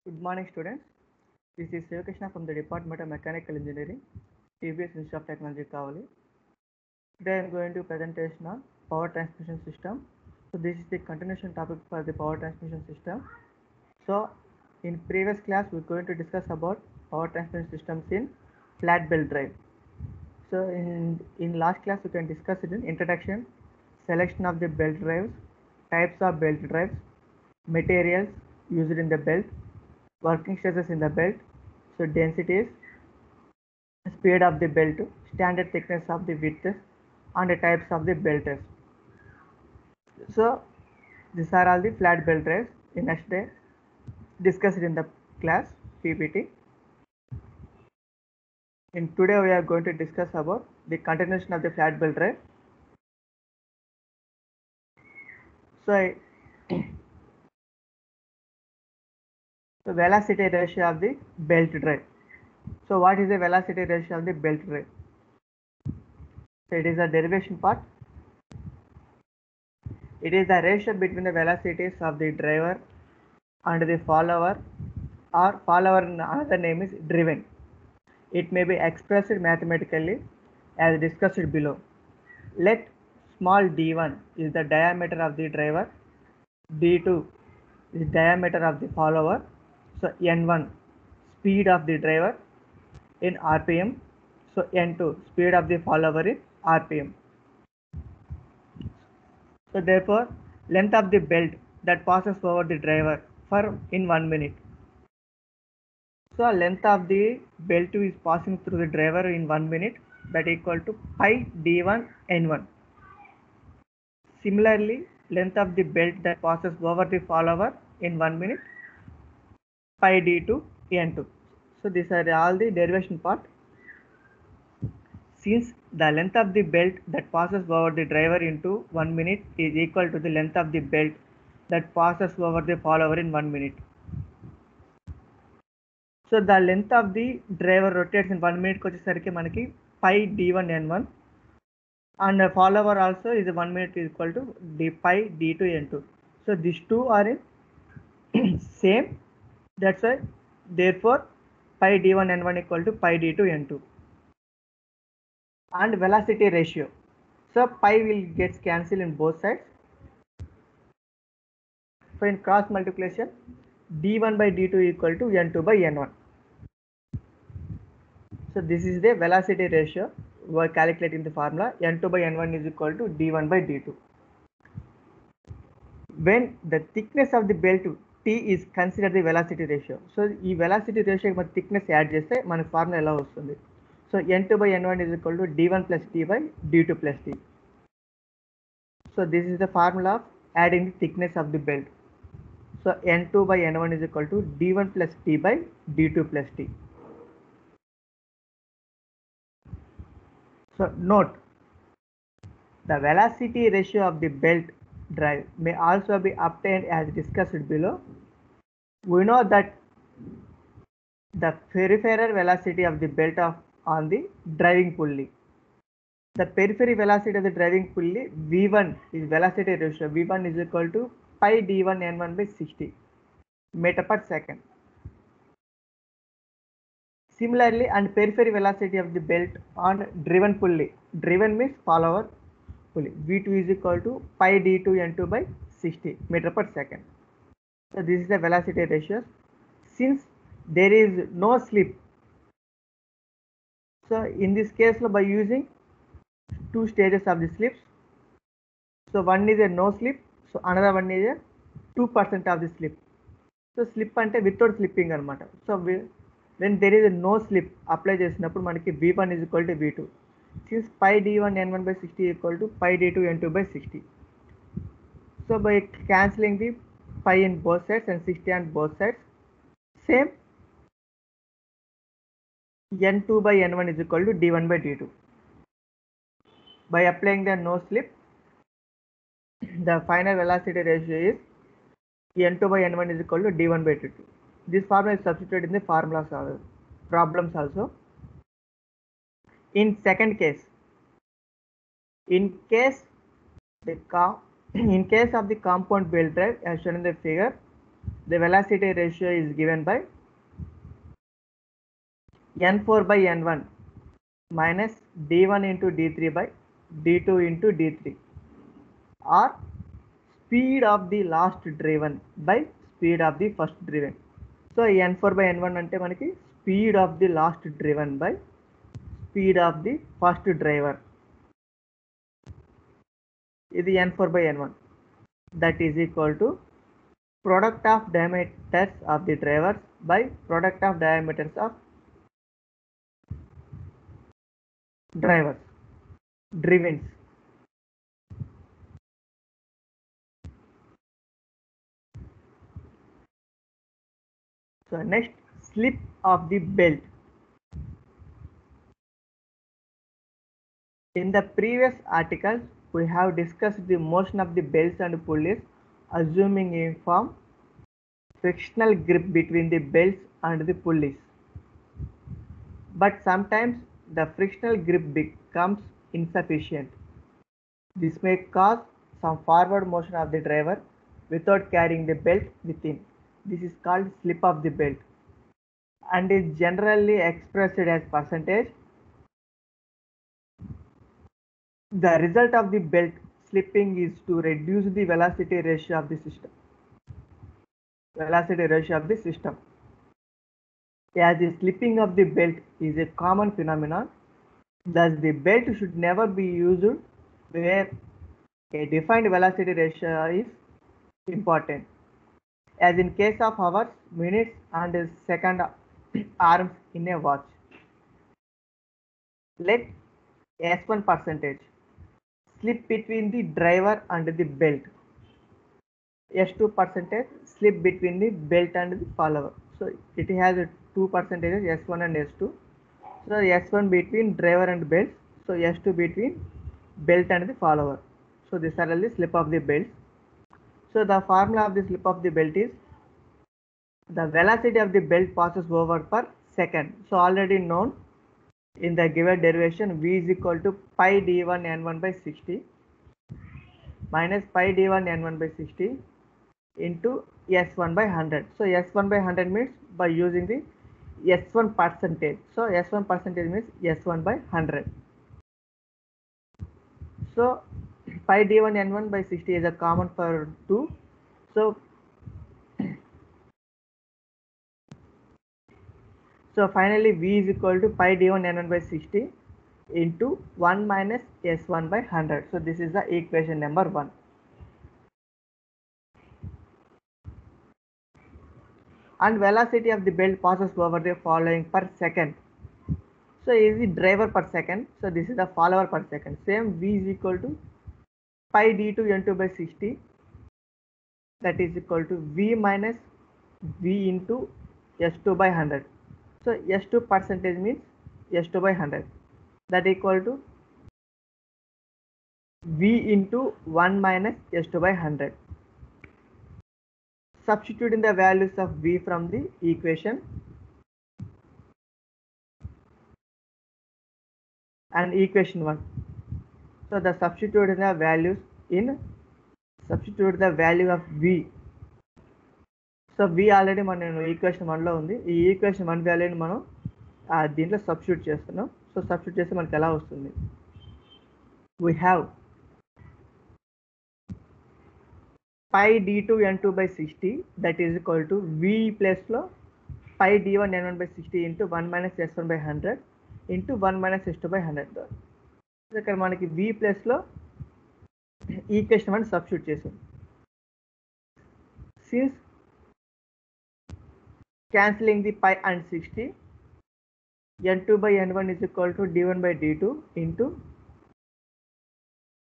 Good morning, students. This is Sivakrishna from the Department of Mechanical Engineering, TBS Institute of Technology, Kavali. Today I am going to presentation on power transmission system. So this is the continuation topic for the power transmission system. So in previous class we are going to discuss about power transmission systems in flat belt drive. So in last class we can discuss it in introduction, selection of the belt drives, types of belt drives, materials used in the belt, working stresses in the belt, so densities, speed of the belt, standard thickness of the width, and the types of the belt. So these are all the flat belt drives. In next day discussed in the class PPT. In today we are going to discuss about the continuation of the flat belt drive. So the velocity ratio of the belt drive. So what is the velocity ratio of the belt drive? So it is a derivation part. It is the ratio between the velocities of the driver and the follower, or follower in another name is driven. It may be expressed mathematically as discussed below. Let small d1 is the diameter of the driver, d2 is diameter of the follower, so n1 speed of the driver in rpm, so n2 speed of the follower in rpm. So therefore length of the belt that passes over the driver for in 1 minute. So length of the belt is passing through the driver in 1 minute, that equal to pi d1 n1. Similarly, length of the belt that passes over the follower in 1 minute, pi d2 n2. So these are all the derivation part. Since the length of the belt that passes over the driver into 1 minute is equal to the length of the belt that passes over the follower in 1 minute. So the length of the driver rotates in 1 minute వచ్చేసరికి మనకి pi d1 n1, and the follower also is 1 minute is equal to d pi d2 n2. So these two are in same, that's why therefore pi d1 n1 equal to pi d2 n2. And velocity ratio, so pi will get cancelled in both sides. So in cross multiplication, d1 by d2 equal to n2 by n1. So this is the velocity ratio. We are calculating the formula n2 by n1 is equal to d1 by d2. When the thickness of the belt t is considered the velocity ratio. So ఈ velocity ratio మన thickness add చేస్తే మనకు formula ఎలా వస్తుంది? So n2 by n1 is equal to d1 plus t by d2 plus t. So this is the formula of adding the thickness of the belt. So n2 by n1 is equal to d1 plus t by d2 plus t. So note, the velocity ratio of the belt drive may also be obtained as discussed below. We know that the peripheral velocity of the belt on the driving pulley. The periphery velocity of the driving pulley V1 is velocity ratio. V1 is equal to pi d1 n1 by 60 meter per second. Similarly, and periphery velocity of the belt on driven pulley. Driven means follower pulley. V2 is equal to pi d2 n2 by 60 meter per second. So this is the velocity ratio. Since there is no slip, so in this case by using two stages of the slips. So one is a no slip, so another one is a 2% of the slip. So slip ante without slipping anamata. So when there is a no slip apply చేసినప్పుడు మనకి v1 is equal to v2. Since pi d1 n1 by 60 equal to pi d2 n2 by 60. So by cancelling the pi in both sides and 60 on both sides, same n2 by n1 is equal to d1 by d2. By applying the no slip, the final velocity ratio is n2 by n1 is equal to d1 by d2. This formula is substituted in the formulas problems also. In second case, in case of the compound belt drive as shown in the figure, the velocity ratio is given by n4 by n1 minus d1 into d3 by d2 into d3, or speed of the last driven by speed of the first driven. So n4 by n1 అంటే మనకి speed of the last driven by speed of the first driver. ఇది n4 by n1. That is equal to product of diameters of the drivers by product of diameters of drivers, drivens. So next, slip of the belt. In the previous articles, we have discussed the motion of the belts and pulleys assuming uniform frictional grip between the belts and the pulleys. But sometimes the frictional grip becomes insufficient. This may cause some forward motion of the driver without carrying the belt within. This is called slip of the belt and is generally expressed as percentage. The result of the belt slipping is to reduce the velocity ratio of the system. As the slipping of the belt is a common phenomenon, thus the belt should never be used where a defined velocity ratio is important, as in case of hours, minutes and second arms in a watch. Let S1 percentage slip between the driver and the belt, S2 percentage slip between the belt and the follower. So it has 2 percentages, S1 and S2. So S1 between driver and belt, so S2 between belt and the follower. So these are all the slip of the belt. So the formula of the slip of the belt is the velocity of the belt passes over per second. So already known in the given derivation, V is equal to pi d1 n1 by 60 minus pi d1 n1 by 60 into S1 by 100. So S1 by 100 means by using the S1 percentage. So S1 percentage means S1 by 100. So pi d1 n1 by 60 is a common for 2. So finally V is equal to pi d1 n1 by 60 into 1 minus S1 by 100. So this is the equation number 1. And velocity of the belt passes over the following per second. So is the driver per second. So this is the follower per second. Same V is equal to pi d2 n2 by 60. That is equal to V minus V into S2 by 100. So S2 percentage means S2 by 100. That equal to V into 1 minus S2 by 100. Substituting the values of V from the equation and equation 1. So the substitute the values in substitute the value of V. So V already మనం equation 1లో ఉంది. ఈ equation 1 వాల్యూని మనం దీంట్లో substitute చేస్తున్నాం. So substitute చేస్తే మనకి ఎలా వస్తుంది? We have pi d2 n2 by 60 that is equal to V plus లో pi d1 n1 by 60 into 1 minus s1 by 100 into 1 minus s2 by 100. ఇక్కడ మనకి V ప్లస్ లో ఈక్వేషన్ 1 సబ్స్టిట్యూట్ చేసాం. Since cancelling the pi and 60, n2 by n1 is equal to d1 by d2 into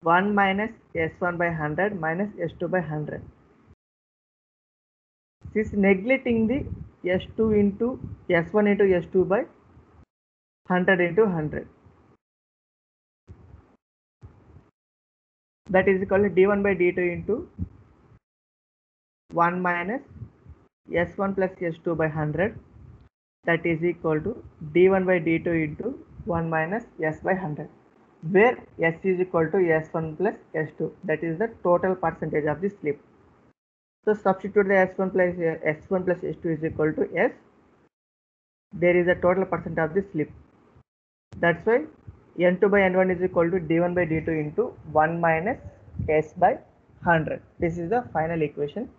1 minus s1 by 100 minus s2 by 100. Since neglecting the s2 into s1 into s2 by 100 into 100, that is equal to d1 by d2 into 1 minus s1 plus s2 by 100, that is equal to d1 by d2 into 1 minus s by 100, where s is equal to s1 plus s2, that is the total percentage of the slip. So substitute the S1 plus S2 is equal to S. There is a total percent of the slip. That's why N2 by N1 is equal to D1 by D2 into 1 minus S by 100. This is the final equation.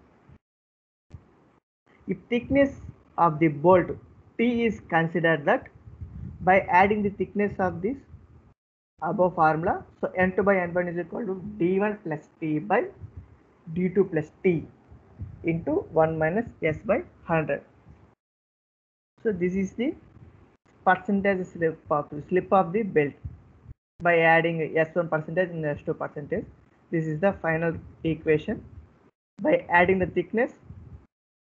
If thickness of the bolt T is considered, that by adding the thickness of this above formula, so N2 by N1 is equal to D1 plus T by D2 plus T into 1 minus S by 100. So this is the percentage slip of the belt by adding S1 percentage and S2 percentage. This is the final equation. By adding the thickness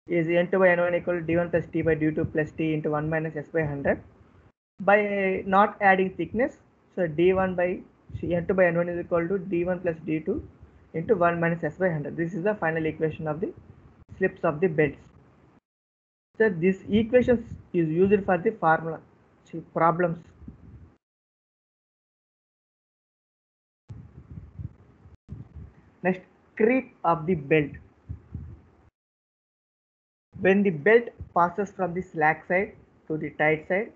is N2 by N1 equal to D1 plus T by D2 plus T into 1 minus S by 100. By not adding thickness, so D1 by N2 by N1 is equal to D1 plus D2 into 1 minus S by 100. This is the final equation of the slips of the belts. So this equation is used for the formula problems. Next, creep of the belt. When the belt passes from the slack side to the tight side,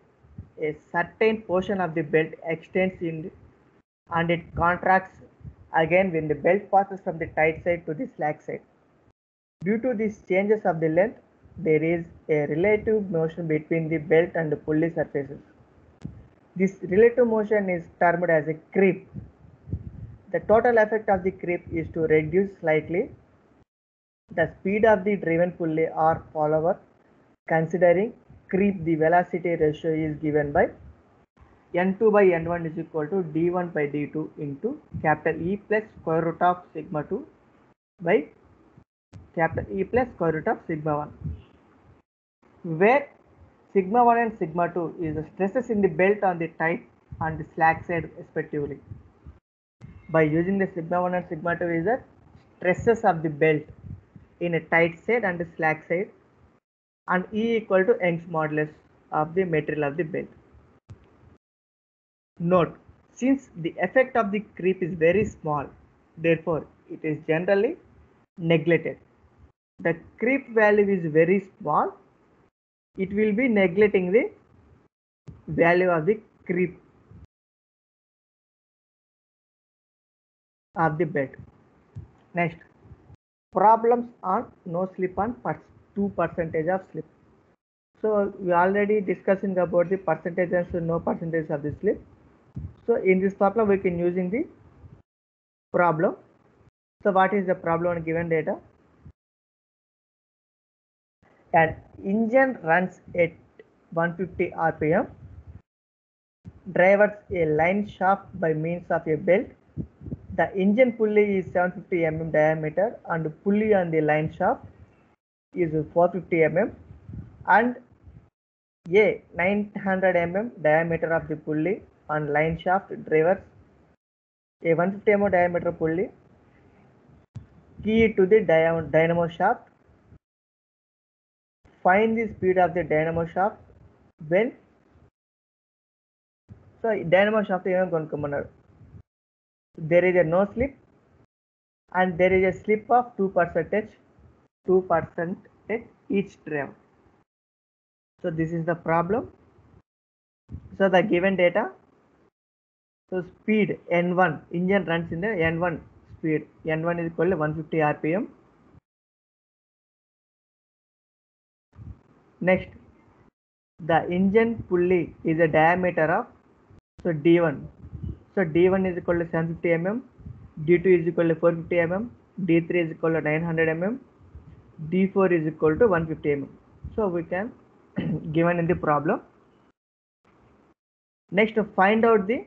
a certain portion of the belt extends in and it contracts again when the belt passes from the tight side to the slack side. Due to these changes of the length, there is a relative motion between the belt and the pulley surfaces. This relative motion is termed as a creep. The total effect of the creep is to reduce slightly the speed of the driven pulley or follower. Considering creep, the velocity ratio is given by N2 by N1 is equal to D1 by D2 into capital E plus square root of sigma 2 by capital E plus square root of sigma 1, where sigma 1 and sigma 2 is the stresses in the belt on the tight and the slack side respectively. By using the sigma 1 and sigma 2 is the stresses of the belt in a tight side and a slack side, and E equal to Young's modulus of the material of the belt. Note, since the effect of the creep is very small, therefore it is generally neglected. The creep value is very small, it will be neglecting the value of the creep of the belt. Next, problems on no slip on 2% of slip. So we already discussing about the percentage and no percentage of the slip. So in this problem we can using the problem. So what is the problem on given data? An engine runs at 150 rpm, drives a line shaft by means of a belt. The engine pulley is 750 mm diameter and pulley on the line shaft is 450 mm, and a 900 mm diameter of the pulley on line shaft drives a 150 mm diameter pulley key to the dynamo shaft. Find the speed of the dynamo shaft when, so dynamo shaft even konukommanaru. There is a no slip and there is a slip of 2% each drive. So this is the problem. So the given data, so speed N1, engine runs in the N1 speed, N1 is equal to 150 rpm. Next, the engine pulley is a diameter of, so D1, so D1 is equal to 750 mm, D2 is equal to 450 mm, D3 is equal to 900 mm, D4 is equal to 150 mm. So we can given in the problem. Next, to find out the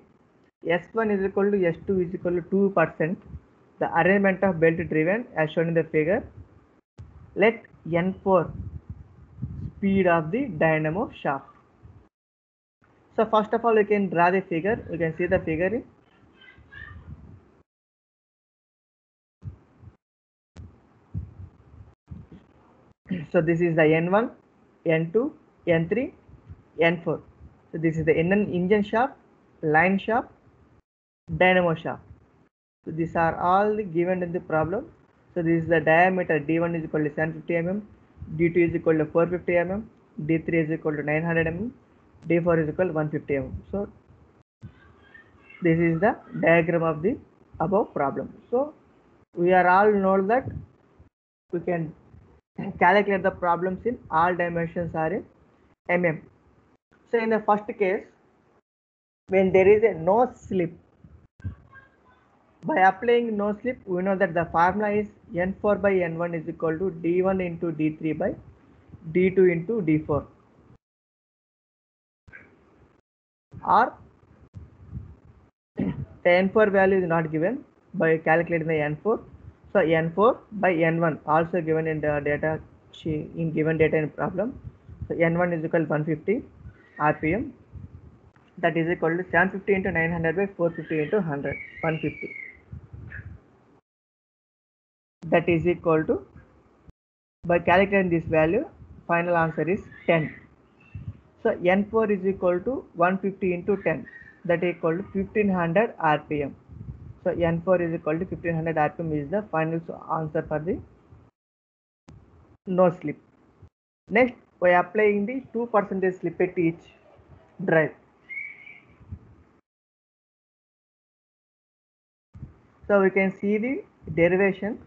S1 is equal to S2 is equal to 2%, the arrangement of belt driven as shown in the figure. Let N4 speed of the dynamo shaft. So first of all, you can draw the figure. You can see the figure. So this is the N1, N2, N3, N4. So this is the engine shaft, line shaft, dynamo shaft. So these are all given in the problem. So this is the diameter D1 is equal to 750 mm, D2 is equal to 450 mm, D3 is equal to 900 mm, D4 is equal to 150 mm. So this is the diagram of the above problem. So we are all know that we can calculate the problems in all dimensions are in mm. So in the first case, when there is a no slip, by applying no slip, we know that the formula is n4 by n1 is equal to d1 into d3 by d2 into d4, or the n4 value is not given by calculating the n4. So n4 by n1 also given in the data sheet, in given data in problem. So n1 is equal to 150 rpm, that is equal to 750 into 900 by 450 into 100, 150. That is equal to, by calculating this value, final answer is 10. So n4 is equal to 150 into 10, that is equal to 1500 rpm. So n4 is equal to 1500 rpm is the final answer for the no slip. Next, by applying the 2% slip at each drive. So we can see the derivation.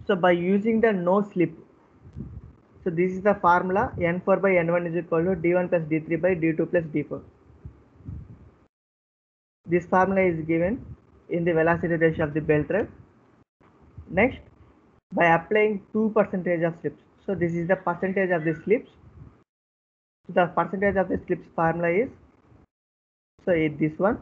So by using the no slip, so this is the formula, n4 by n1 is equal to d1 plus d3 by d2 plus d4. This formula is given in the velocity ratio of the belt drive. Next, by applying 2% of slips. So this is the percentage of the slips. The percentage of the slips formula is, so this one,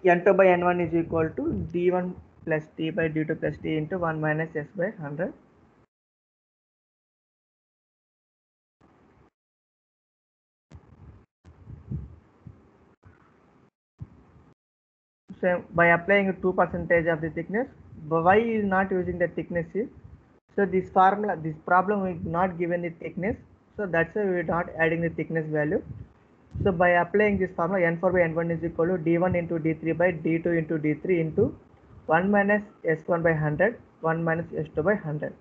n2 by n1 is equal to d1 plus t by d2 plus t into 1 minus s by 100. So by applying 2% of the thickness, why is not using the thickness is, so this formula, this problem is not given the thickness, so that's why we are not adding the thickness value. So by applying this formula, n4 by n1 is equal to d1 into d3 by d2 into d3 into 1 minus s1 by 100, 1 minus s2 by 100.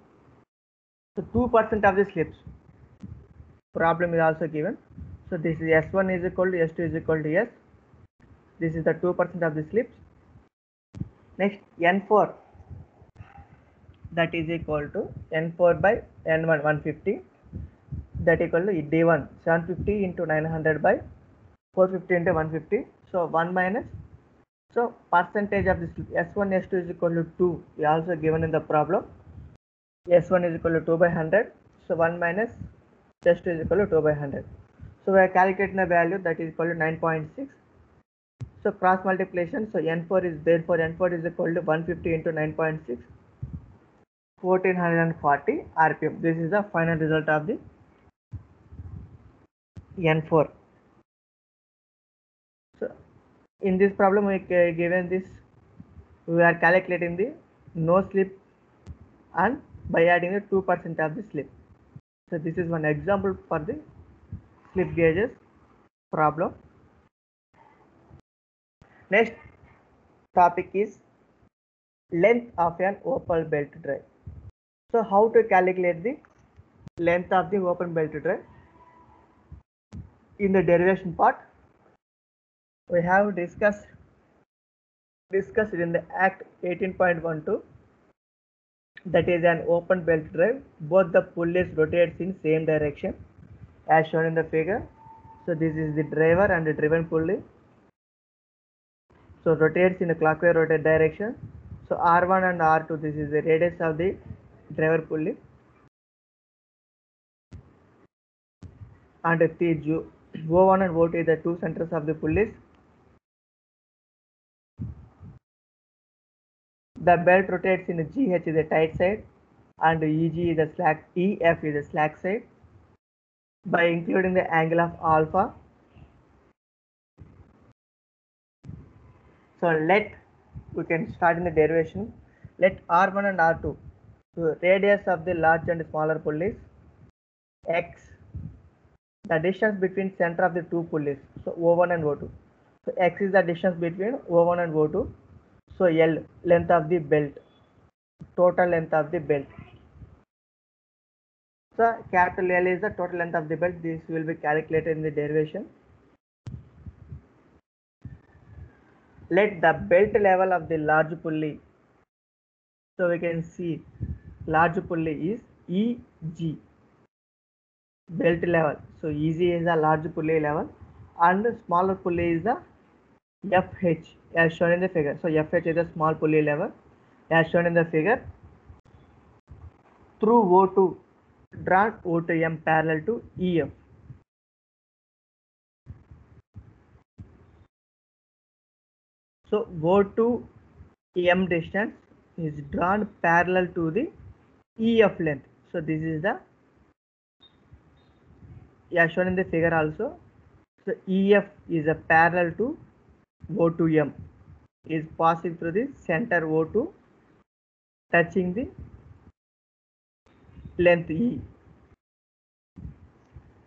So 2% of the slips problem is also given. So this is s1 is equal to s2 is equal to s. This is the 2% of the slips. Next, n4, that is equal to n4 by n1 150, that equal to d1 750 into 900 by 450 into 150. So 1 minus, so percentage of this s1 s2 is equal to 2 is also given in the problem. S1 is equal to 2 by 100. So 1 minus s2 is equal to 2 by 100. So we are calculating the value, that is equal to 9.6. So cross multiplication. So n4 is, therefore n4 is equal to 150 into 9.6, 1440 rpm. This is the final result of the n4. So in this problem we given this, we are calculating the no slip and by adding the 2% of the slip. So this is one example for the slip gauges problem. Next topic is length of an open belt drive. So how to calculate the length of the open belt drive? In the derivation part, we have discussed in the Act 18.12, that is an open belt drive. Both the pulleys rotates in same direction as shown in the figure. So this is the driver and the driven pulley. So rotates in a clockwise rotate direction. So R1 and R2, this is the radius of the driver pulley, and the O1 and O2 is the two centers of the pulleys. The belt rotates in GH is the tight side and EG is the slack, EF is the slack side. By including the angle of alpha, So we can start in the derivation. Let R1 and R2, so radius of the large and smaller pulleys, x, the distance between center of the two pulleys, so O1 and O2. So x is the distance between O1 and O2. So L, length of the belt, total length of the belt. So capital L is the total length of the belt. This will be calculated in the derivation. Let the belt level of the large pulley, so we can see large pulley is EG, belt level. So EG is the large pulley level and smaller pulley is the FH as shown in the figure. So FH is the small pulley level as shown in the figure. Through O2, draw O to M parallel to EF. So O to M distance is drawn parallel to the EF length. So this is the shown in the figure also. So EF is a parallel to O to M, is passing through the center O2, touching the length E.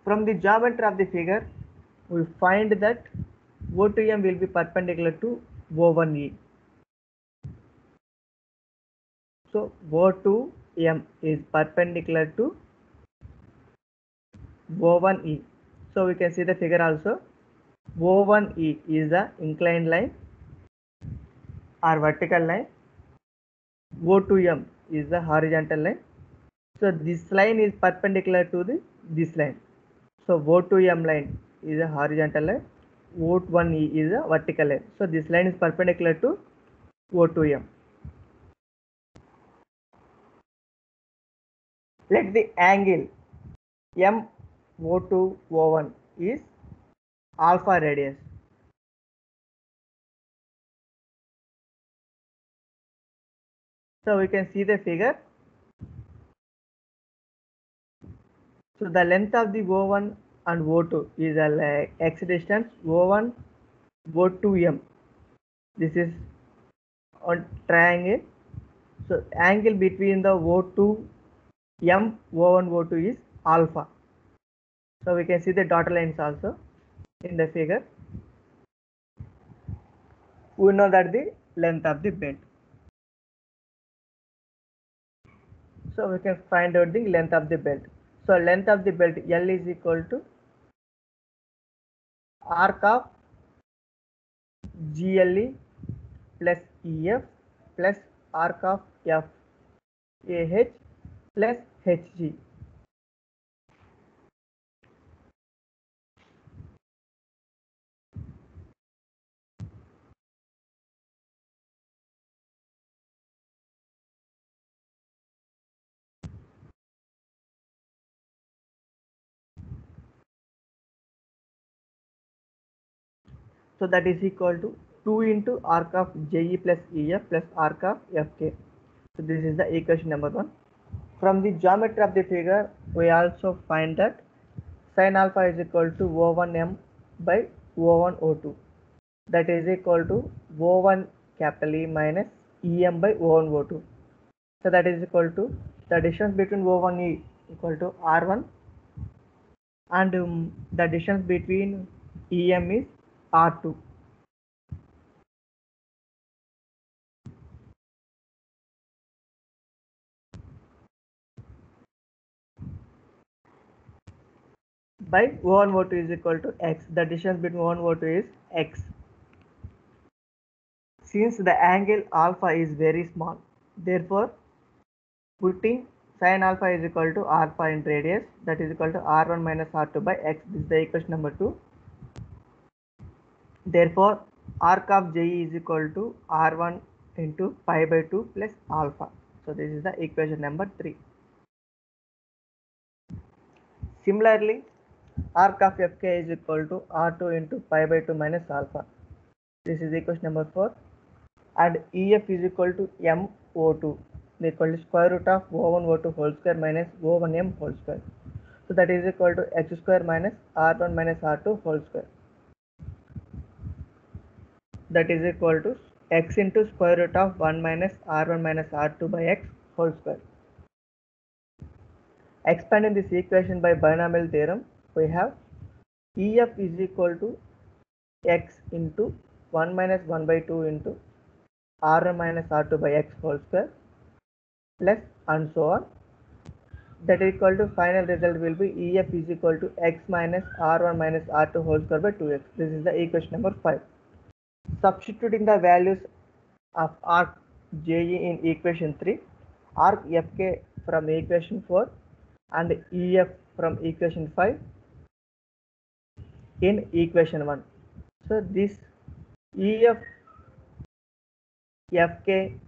From the geometry of the figure, we find that O to M will be perpendicular to O1E. So O to M is perpendicular to O1E. So we can see the figure also. O1E is the inclined line or vertical line. O to M is the horizontal line. So this line is perpendicular to this line. So O to M line is a horizontal line. O1E is a vertical line. So this line is perpendicular to O to M. Let the angle MO2 O1 is alpha radius. So we can see the figure. So the length of the O1 and O2 is a x distance O1 O2M. This is on triangle. So angle between the O2 M O1 O2 is alpha. So we can see the dotted lines also in the figure. We know that the length of the belt. So we can find out the length of the belt. So length of the belt L is equal to arc of GLE plus EF plus arc of FAH plus HG. So that is equal to 2 into arc of JE plus EF plus arc of FK. So this is the equation number 1. From the geometry of the figure, we also find that sin alpha is equal to O1M by O1O2. That is equal to O1 capital E minus EM by O1O2. So that is equal to the distance between O1E equal to R1 and the distance between EM is R2. By O1 O2 is equal to x. The distance between O1 O2 is x. Since the angle alpha is very small, therefore putting sin alpha is equal to alpha in radius, that is equal to R1 minus R2 by x. This is the equation number 2. Therefore arc of JE is equal to R1 into pi by 2 plus alpha. So this is the equation number 3. Similarly, arc of FK is equal to R2 into pi by 2 minus alpha. This is equation number 4. And EF is equal to MO2, equal to square root of O1 O2 whole square minus O1 M whole square. So that is equal to x square minus R1 minus R2 whole square. that is equal to x into square root of 1 minus r1 minus r2 by x whole square. Expanding this equation by binomial theorem, we have EF is equal to x into 1 minus 1 by 2 into r1 minus r2 by x whole square plus and so on. That is equal to final result will be EF is equal to x minus r1 minus r2 whole square by 2x. This is the equation number 5. Substituting the values of arc JE in equation 3, arc FK from equation 4 and EF from equation 5 in equation 1. So this EF, FK,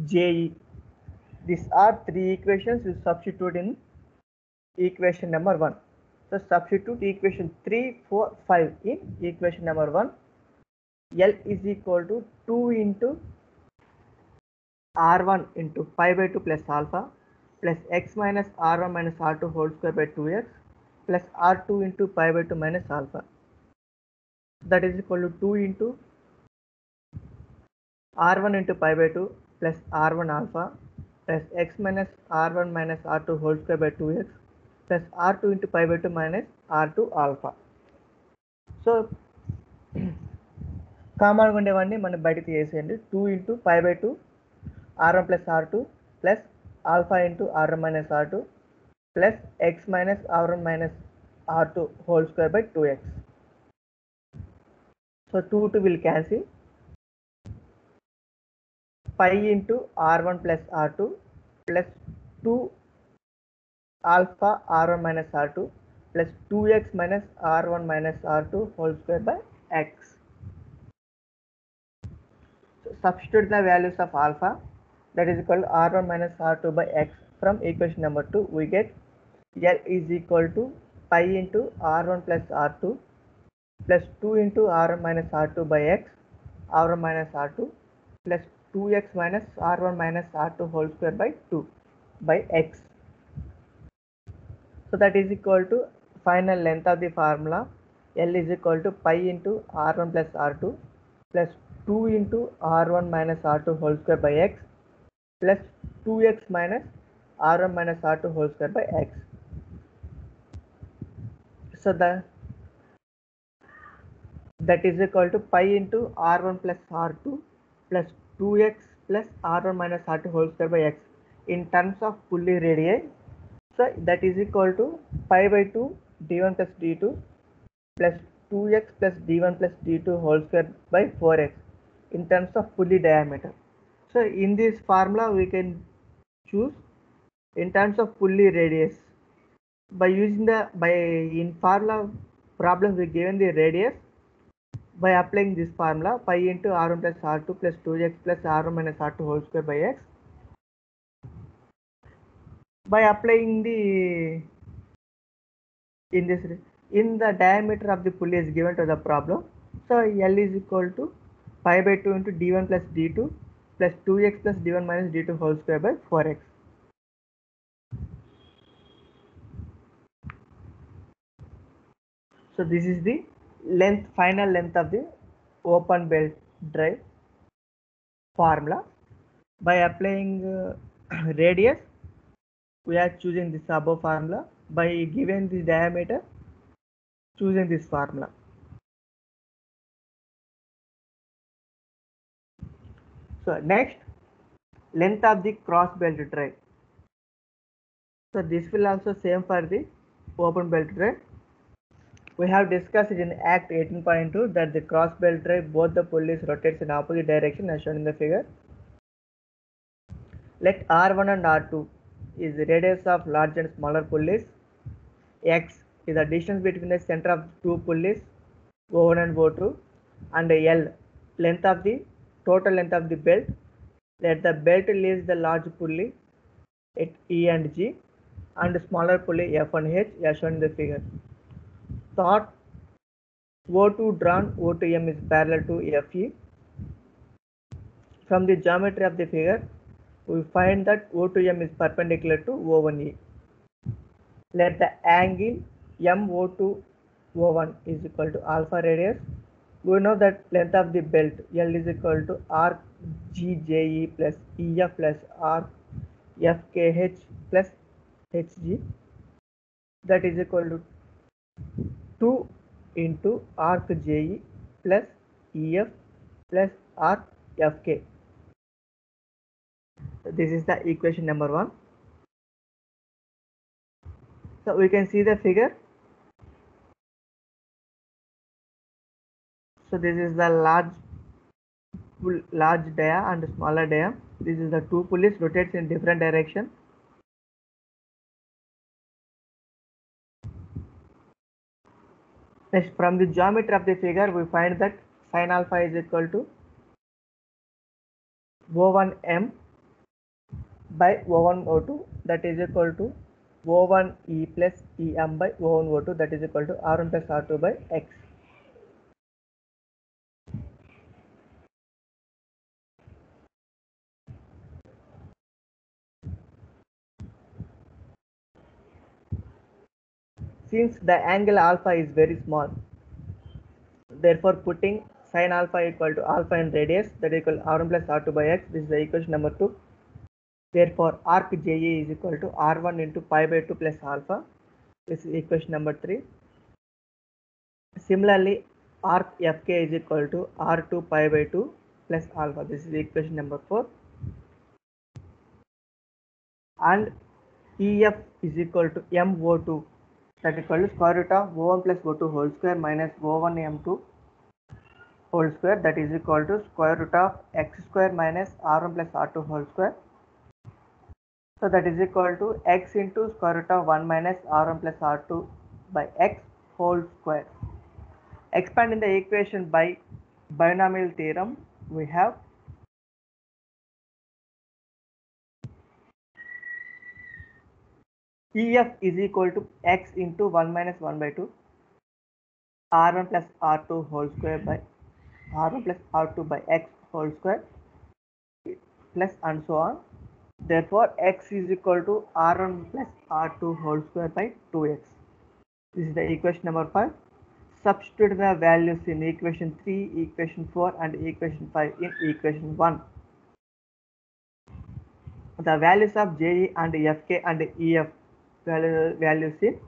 JE, these are three equations we substitute in equation number 1. So substitute equation 3, 4, 5 in equation number 1. L is equal to 2 into r1 into pi by 2 plus alpha plus x minus r1 minus r2 whole square by 2x plus r2 into pi by 2 minus alpha. That is equal to 2 into r1 into pi by 2 plus r1 alpha plus x minus r1 minus r2 whole square by 2x plus r2 into pi by 2 minus r2 alpha. So common గా ఉండేవాడిని మనం బయటకు తీసేయండి. 2 into pi by 2 r1 plus r2 plus alpha into r1 minus r2 plus x minus r1 minus r2 whole square by 2x. So 2 will cancel. Pi into r1 plus r2 plus 2 alpha r1 minus r2 plus 2x minus r1 minus r2 whole square by x. So substitute the values of alpha, that is equal to r1 minus r2 by x. From equation number 2 we get L is equal to pi into r1 plus r2 plus 2 into r1 minus r2 by x, r1 minus r2 plus 2x minus r1 minus r2 whole square by 2 by x. So that is equal to final length of the formula. L is equal to pi into r1 plus r2 plus 2 into r1 minus r2 whole square by x plus 2x minus r1 minus r2 whole square by x. So that is equal to pi into r1 plus r2 plus 2x plus r1 minus r2 whole square by x in terms of pulley radii. So that is equal to pi by 2 d1 plus d2 plus 2x plus d1 plus d2 whole square by 4x in terms of pulley diameter. So in this formula we can choose in terms of pulley radius. By using in formula problem we given the radius. By applying this formula, pi into r1 plus r2 plus 2x plus r1 minus r2 whole square by x. By applying in the diameter of the pulley is given to the problem. So L is equal to pi by 2 into d1 plus d2 plus 2x plus d1 minus d2 whole square by 4x. So this is the final length of the open belt drive formula. By applying radius, we are choosing this above formula. By given the diameter, choosing this formula. So next, length of the cross belt drive. So this will also same for the open belt drive. We have discussed in Act 18.2 that the cross belt drive both the pulleys rotates in opposite direction as shown in the figure. Let R1 and R2 is the radius of large and smaller pulleys. X is the distance between the center of two pulleys O1 and O2, and L total length of the belt. Let the belt leaves the large pulley at E and G and smaller pulley F and H as shown in the figure. Thought O2 drawn O2M is parallel to FE. From the geometry of the figure, we find that O2M is perpendicular to O1E. Let the angle MO2 O1 is equal to alpha radius We know that length of the belt L is equal to arc GJE plus EF plus arc FKH plus HG, that is equal to 2 into arc JE plus EF plus arc FK. So this is the equation number 1. So we can see the figure. So this is the large dia and smaller dia. This is the two pulleys rotates in different direction. Next, from the geometry of the figure, we find that sin alpha is equal to O1M by O1O2, that is equal to O1E plus EM by O1O2, that is equal to R1 plus R2 by X. Since the angle alpha is very small, therefore putting sin alpha equal to alpha in radius, that is equal to R1 plus R2 by X. This is the equation number 2. Therefore arc JE is equal to R1 into pi by 2 plus alpha. This is equation number 3. Similarly, arc FK is equal to R2 pi by 2 plus alpha. This is equation number 4. And EF is equal to MO2, that is equal to square root of O1 plus O2 whole square minus O1 M2 whole square, that is equal to square root of X square minus R1 plus R2 whole square. So that is equal to X into square root of 1 minus R1 plus R2 by X whole square. Expanding the equation by binomial theorem, we have EF is equal to X into 1 minus 1 by 2 R1 plus R2 whole square by R1 plus R2 by X whole square plus and so on. Therefore X is equal to R1 plus R2 whole square by 2X. This is the equation number 5. Substitute the values in equation 3, equation 4 and equation 5 in equation 1. The values of JE and FK and EF values in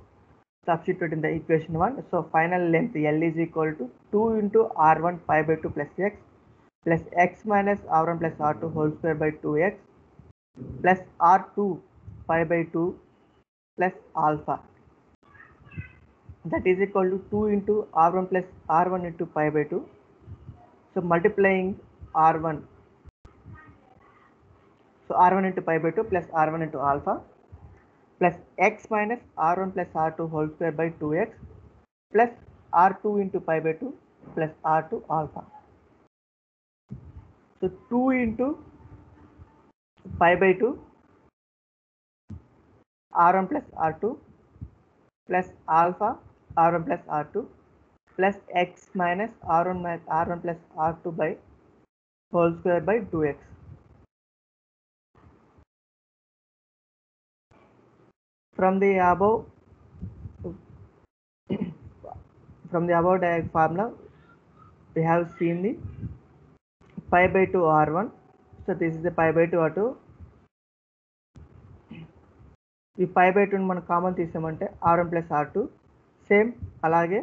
substitute in the equation 1. So final length L is equal to 2 into R1 pi by 2 plus X minus R1 plus R2 whole square by 2X plus R2 pi by 2 plus alpha, that is equal to 2 into R1 plus R1 into pi by 2. So multiplying R1, so R1 into pi by 2 plus R1 into alpha plus X minus R1 plus R2 whole square by 2X plus R2 into pi by 2 plus R2 alpha. So 2 into pi by 2 R1 plus R2 plus alpha R1 plus R2 plus X minus R1 plus R2 by whole square by 2X. From the above formula, we have seen the pi by 2 R1. So this is the pi by 2 R2. ఈ పై by 2 మనం common తీసామంటే R1 plus R2 same అలాగే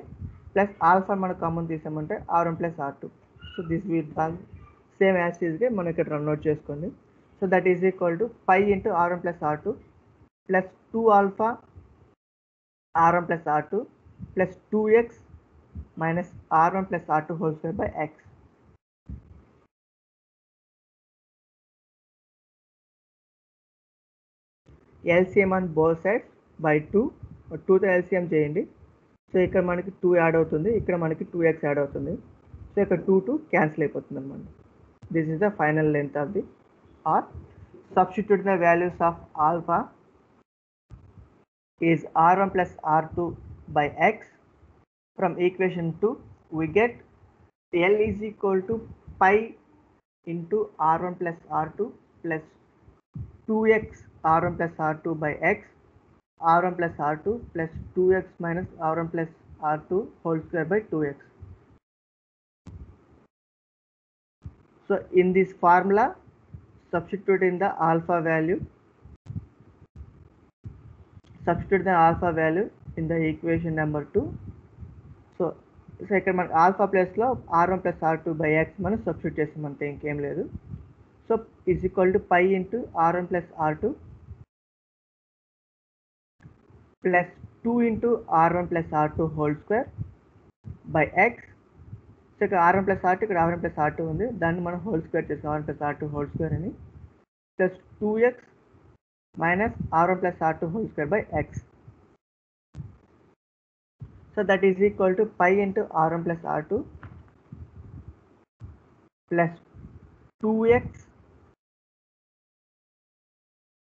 plus alpha మనం common తీసామంటే R1 plus R2. So this will run same as ఈజ్గా మనం ఇక్కడ run out చేసుకోండి. So that is equal to pi into R1 plus R2 plus 2 alpha R1 plus R2 plus 2X minus R1 plus R2 whole square by X. LCM on both sides by 2. 2తో LCM చేయండి. So ఇక్కడ మనకి 2 add అవుతుంది, ఇక్కడ మనకి 2X add అవుతుంది. So ఇక్కడ 2 cancel అయిపోతుంది అనమాట. This is the final length of the R. Substitute the values of alpha is R1 plus R2 by X. From equation 2 we get L is equal to pi into R1 plus R2 plus 2X R1 plus R2 by X, R1 plus R2 plus 2X minus R1 plus R2 whole square by 2X. So in this formula, substitute in the alpha value, substitute the alpha value in the equation number 2. So ఇక్కడ మనకి alpha ప్లస్లో R1 plus R2 by X మనం substitute చేస్తాం అంతే, ఇంకేం లేదు. So is equal to pi into R1 plus R2 plus 2 into R1 plus R2 whole square by X. So ఇక్కడ R1 plus R2, ఇక్కడ R1 ప్లస్ R2 ఉంది, దాన్ని మనం హోల్ స్క్వేర్ చేస్తాం, R1 plus R2 whole square అని, plus 2x minus R1 plus R2 whole square by x. So that is equal to pi into R1 plus R2 plus 2x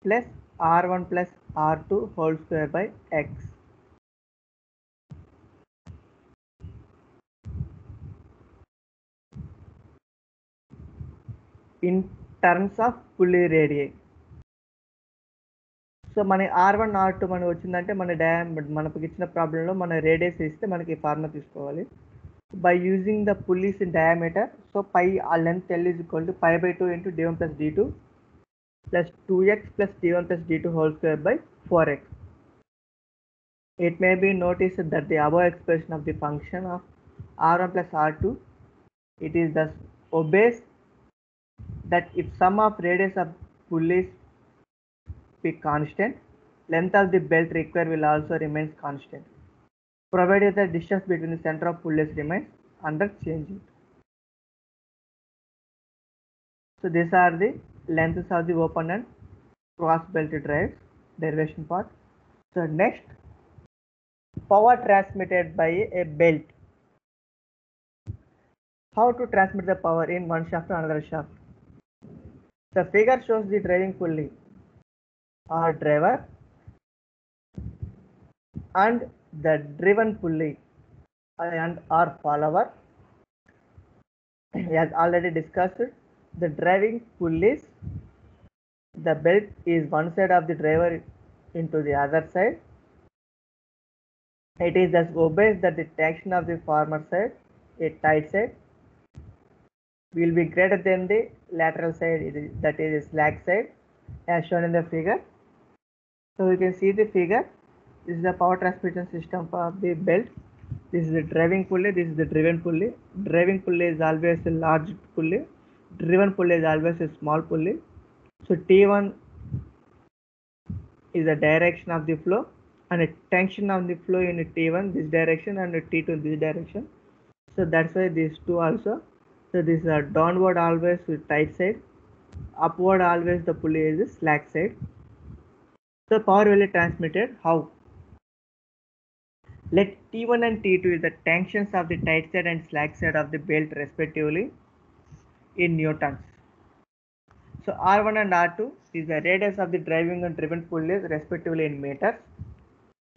plus R1 plus R2 whole square by x. In terms of pulley radii. So మన R1 R2 మనకు వచ్చిందంటే మనకు ఇచ్చిన ప్రాబ్లంలో మన radius ఇస్తే మనకి formula తీసుకోవాలి. By using the pulleys in diameter, so pi ఆ length L is equal to pi by 2 into d1 plus d2 plus 2x plus d1 plus d2 whole square by 4x. It may be noticed that the above expression of the function of R1 plus R2, it is thus obeys that if sum of radius of pulleys be constant, length of the belt required will also remain constant, provided the distance between the center of pulleys remains unchanged. So these are the lengths of the open and cross belt drives, derivation part. So next, power transmitted by a belt. How to transmit the power in one shaft to another shaft? The figure shows the driving pulley or driver and the driven pulley and or follower. As already discussed, the driving pulleys, the belt is one side of the driver into the other side. It is thus obeys that the traction of the former side, a tight side, will be greater than the lateral side, that is a slack side, as shown in the figure. So you can see the figure. This is the power transmission system for the belt. This is the driving pulley, this is the driven pulley. Driving pulley is always a large pulley, driven pulley is always a small pulley. So T1 is the direction of the flow and a tension of the flow in T1 this direction and T2 this direction. So that's why these two also. So this is a downward always with tight side, upward always the pulley is the slack side. So power will be transmitted how? Let T1 and T2 is the tensions of the tight side and slack side of the belt respectively in newtons. So R1 and R2 is the radius of the driving and driven pulleys respectively in meters,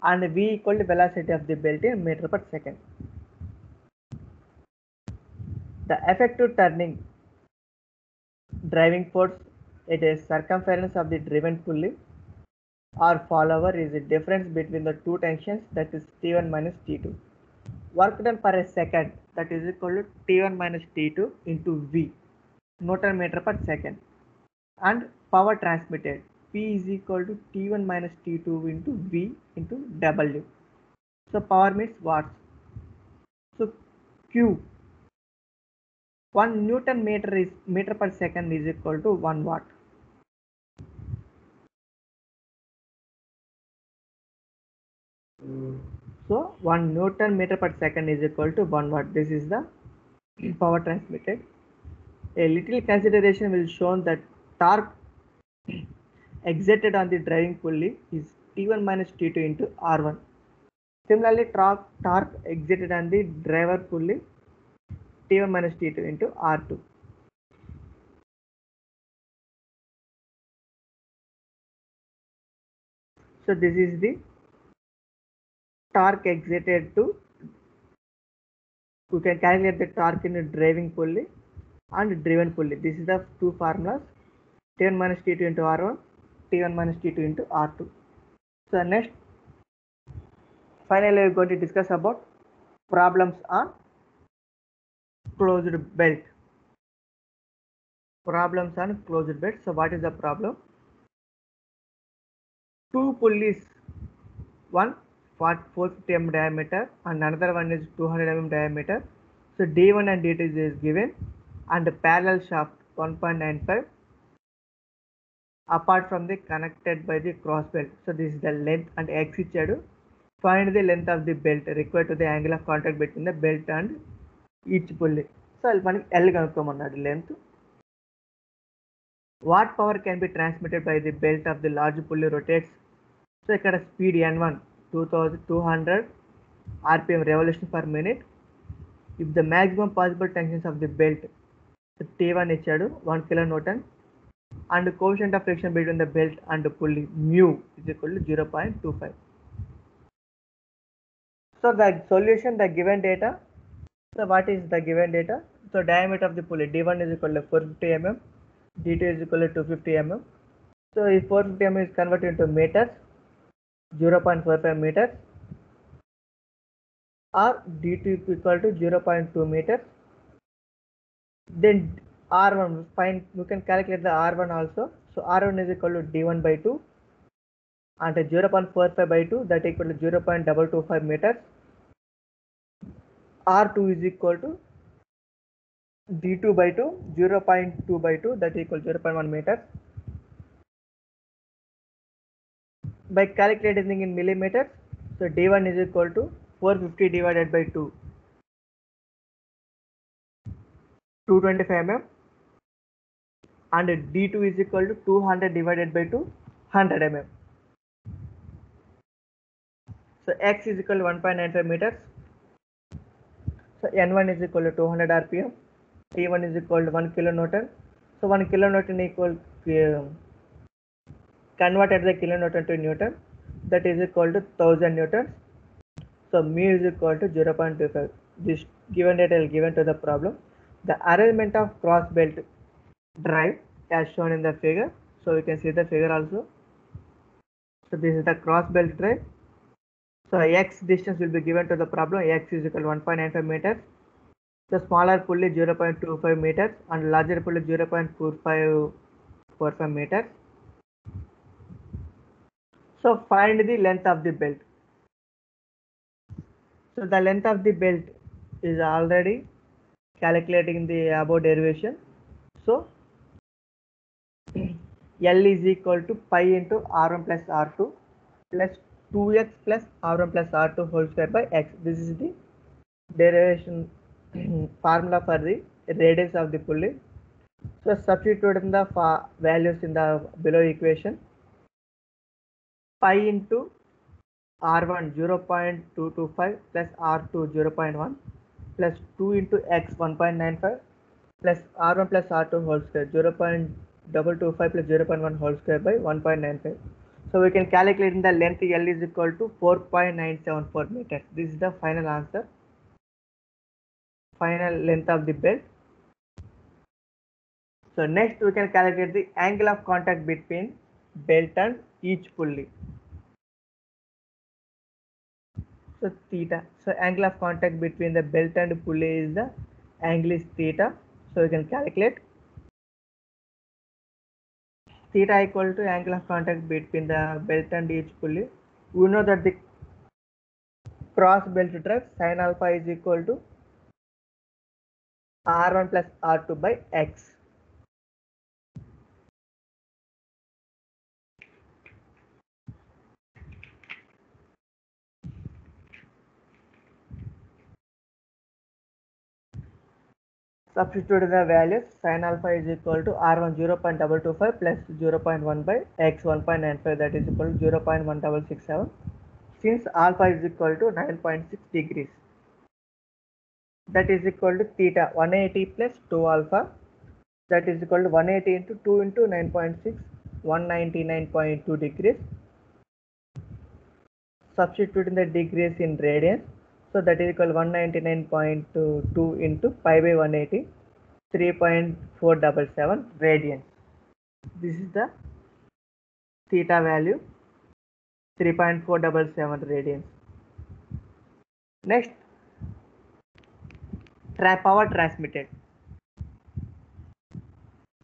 and V equal to velocity of the belt in meter per second. The effective turning driving force, it is circumference of the driven pulley or follower is the difference between the two tensions, that is T1 minus T2. Work done per a second, that is equal to T1 minus T2 into V, Newton meter per second. And power transmitted, P is equal to T1 minus T2 into V into W. So power means watts. So Q, 1 Newton meter per second is equal to 1 watt. So 1 Newton meter per second is equal to 1 watt. This is the power transmitted. A little consideration will show that torque exerted on the driving pulley is T1 minus T2 into R1. Similarly, torque exerted on the driver pulley T1 minus T2 into R2. So this is the torque exerted to, you can calculate the torque in a driving pulley and driven pulley. This is the two formulas, T1 minus T2 into R1, T1 minus T2 into R2. So next, finally we are going to discuss about problems on closed belt. Problems on closed bed. So what is the problem? Two pulleys, one 450 mm diameter and another one is 200 mm diameter. So D1 and D2 is given and the parallel shaft 1.95 apart from the connected by the cross belt. So this is the length and X ichadu. Find the length of the belt required to the angle of contact between the belt and each pulley. So మనకి L కనుక్కోమన్నాడు length. What power can be transmitted by the belt of the large pulley rotates? So ఇక్కడ speed N1 2200 rpm revolution per minute. If the maximum possible tensions of the belt T1 ఇచ్చాడు 1 kilonewton and coefficient of friction between the belt and the pulley mu is equal to 0.25. So the solution, the given data. So what is the given data? So diameter of the pulley D1 is equal to 450 mm, D2 is equal to 250 mm. So if 450 mm is converted into meters, 0.45 meters, or D2 is equal to 0.2 meters. Then R1, find, you can calculate the R1 also. So R1 is equal to D1 by 2 and 0.45 by 2, that equal to 0.225 meters. R2 is equal to D2 by 2, 0.2 by 2, that equal 0.1 meters. By calculating in millimeters, so D1 is equal to 450 divided by 2, 225 mm, and D2 is equal to 200 divided by 2, 100 mm. So X is equal to 1.95 meters. So N1 is equal to 200 rpm, T1 is equal to 1 kilonewton. So 1 kilonewton equal converted the kilonewton to newton, that is equal to 1000 newtons. So mu is equal to 0.25. This given data is given to the problem. The arrangement of cross belt drive as shown in the figure. So you can see the figure also. So this is the cross belt drive. So X distance will be given to the problem. X is equal to 1.95 meters. The smaller pulley 0.25 meters and larger pulley 0.45 meters. So find the length of the belt. So the length of the belt is already calculating the above derivation. So L is equal to pi into R1 plus R2 plus 2x plus R1 plus R2 whole square by x. This is the derivation formula for the radius of the pulley. So substitute in the values in the below equation. Pi into R1 0.225 plus R2 0.1 plus 2 into x 1.95 plus R1 plus R2 whole square 0.225 plus 0.1 whole square by 1.95. So we can calculate in the length L is equal to 4.974 meters. This is the final answer. Final length of the belt. So next we can calculate the angle of contact between belt and each pulley. So theta. So angle of contact between the belt and pulley is the angle is theta. So we can calculate theta equal to angle of contact between the belt and each pulley. We know that the cross belt drive sin alpha is equal to R1 plus R2 by X. Substitute the values. Sin alpha is equal to R1 0.225 plus 0.1 by X 1.95, that is equal to 0.1667. Since alpha is equal to 9.6 degrees, that is equal to theta 180 plus 2 alpha, that is equal to 180 into 2 into 9.6, 199.2 degrees. Substituting the degrees in radians, so that is equal to 199.2 into pi by 180, 3.477 radians. This is the theta value, 3.477 radians. Next, power transmitted.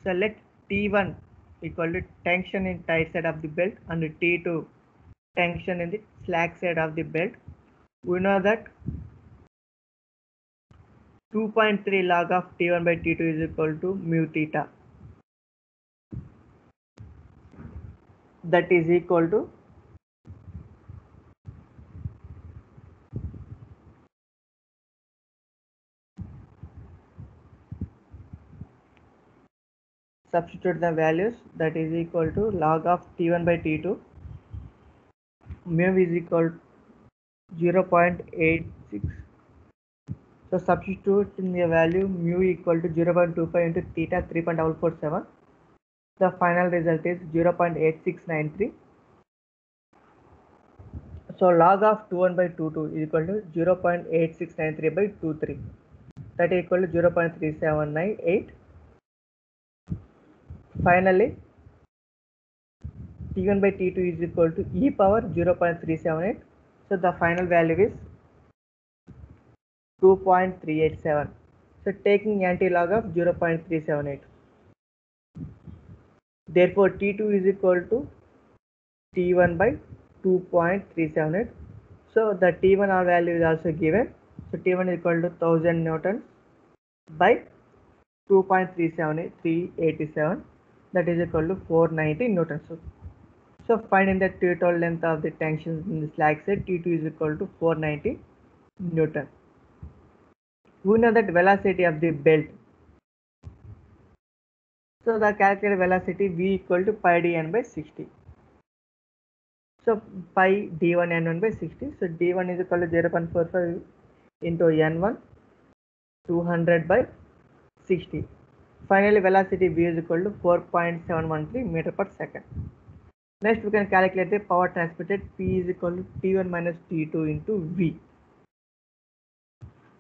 So let T1 equal to tension in tight side of the belt and T2 tension in the slack side of the belt. We know that 2.3 log of T1 by T2 is equal to mu theta. That is equal to substitute the values, that is equal to log of T1 by T2. Mu is equal to 0.86. So substitute in the value mu equal to 0.25 into theta 3.447. The final result is 0.8693. So log of 21 by 22 is equal to 0.8693 by 23. That is equal to 0.3798. Finally, T1 by T2 is equal to e power 0.378. So the final value is 2.387. So taking anti-log of 0.378. Therefore, T2 is equal to T1 by 2.378. So the T1 value is also given. So T1 is equal to 1000 newtons by 2.387, that is equal to 490 newtons. So finding the total length of the tensions in the slack side, T2 is equal to 490 newton. We know that velocity of the belt. So the calculated velocity V equal to pi dn by 60. So pi d1 n1 by 60. So d1 is equal to 0.45 into n1, 200 by 60. Finally, velocity V is equal to 4.713 meter per second. Next, we can calculate the power transmitted. P is equal to T1 minus T2 into V.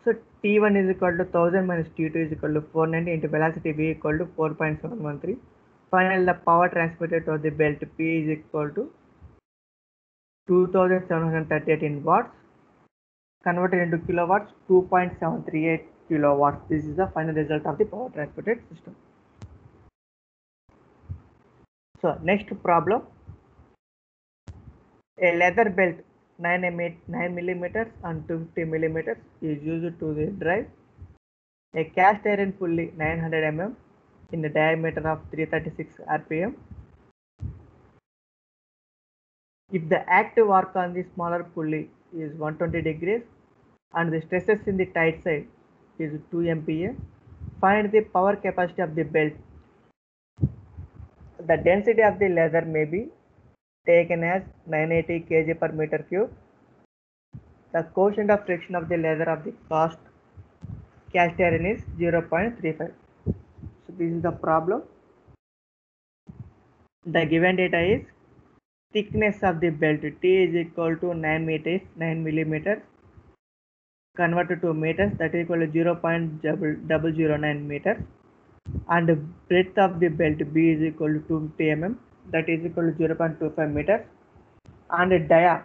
So T1 is equal to 1000 minus T2 is equal to 490 into velocity V equal to 4.713. Finally, the power transmitted to the belt P is equal to 2738 in watts. Converted into kilowatts, 2.738 kilowatts. This is the final result of the power transmitted system. So next problem. A leather belt 9 millimeters and 250 millimeters is used to drive a cast iron pulley 900 mm in a diameter of 336 rpm. If the active arc on the smaller pulley is 120 degrees and the stresses in the tight side is 2 MPa, find the power capacity of the belt. The density of the leather may be taken as 980 kg per meter cube. The coefficient of friction of the leather of the cast iron is 0.35. So this is the problem. The given data is thickness of the belt T is equal to 9 millimeters converted to meters, that is equal to 0.009 meters, and the breadth of the belt B is equal to 250 mm, that is equal to 0.25 meters, and the dia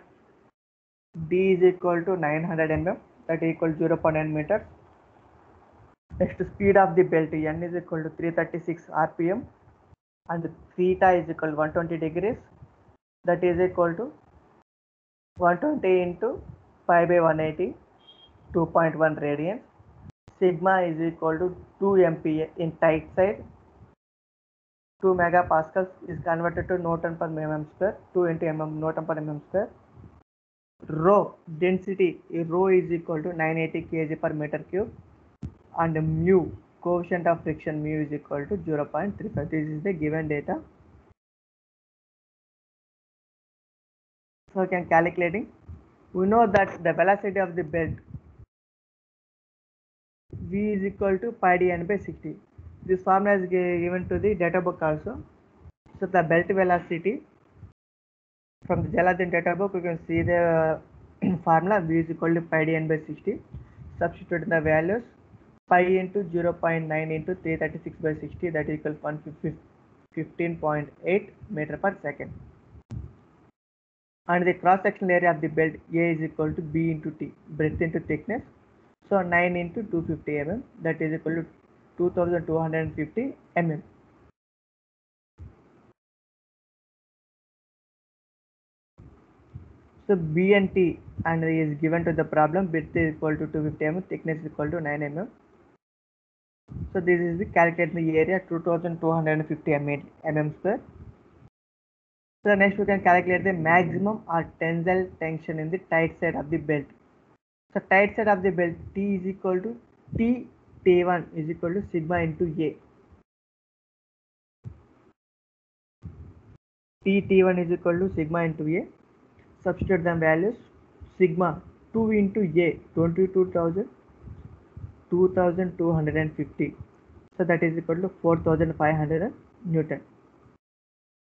D is equal to 900 mm, that is equal to 0.9 meters. Next, speed of the belt N is equal to 336 rpm and theta is equal to 120 degrees, that is equal to 120 into pi by 180, 2.1 radians. Sigma is equal to 2 MPa in tight side. 2 megapascals is converted to Newton per mm square, 2 into Newton per mm square. Rho density, rho is equal to 980 kg per meter cube, and mu, coefficient of friction mu is equal to 0.35. This is the given data. So we can calculating. We know that the velocity of the belt V is equal to pi dn by 60. This formula is given to the data book also. So the belt velocity from the Jalatin data book, you can see the formula V is equal to pi dn by 60. Substitute the values. Pi into 0.9 into 336 by 60, that is equal to 15.8 meter per second. And the cross sectional area of the belt A is equal to B into T, breadth into thickness. So 9 into 250 mm, that is equal to 2250 mm. So B and T and is given to the problem, width is equal to 250 mm, thickness is equal to 9 mm. So this is the calculated the area 2250 mm square. So next we can calculate the maximum or tensile tension in the tight side of the belt. So tight side of the belt T is equal to T1 is equal to sigma into A. T1 is equal to sigma into A. Substitute the values. Sigma 2 into A 22,000 2250. So that is equal to 4500 Newton.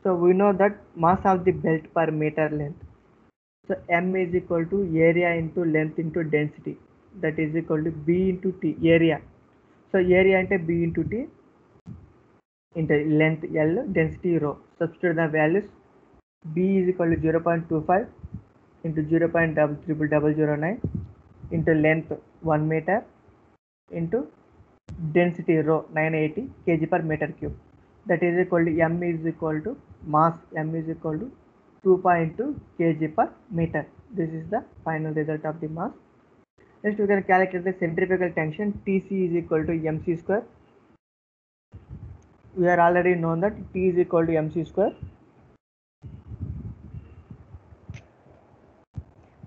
So we know that mass of the belt per meter length. So M is equal to area into length into density. That is equal to B into T area. So area into B into T into length L, density rho. Substitute the values. B is equal to 0.25 into 0.0009 into length 1 meter into density rho 980 kg per meter cube. That is equal to M is equal to mass M is equal to 2.2 kg per meter. This is the final result of the mass. Next we can calculate the centrifugal tension. Tc is equal to mc square. We are already known that T is equal to mc square.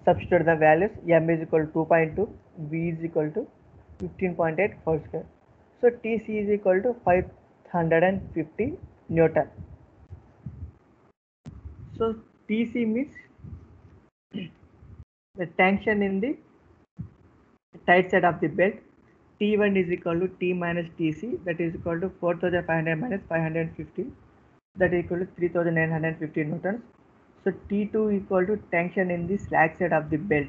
Substitute the values. M is equal to 2.2, V is equal to 15.8 whole square. So Tc is equal to 550 Newton. So Tc means the tension in the tight side of the belt. T1 is equal to T minus Tc, that is equal to 4500 minus 550, that is equal to 3950 newtons. So T2 equal to tension in the slack side of the belt.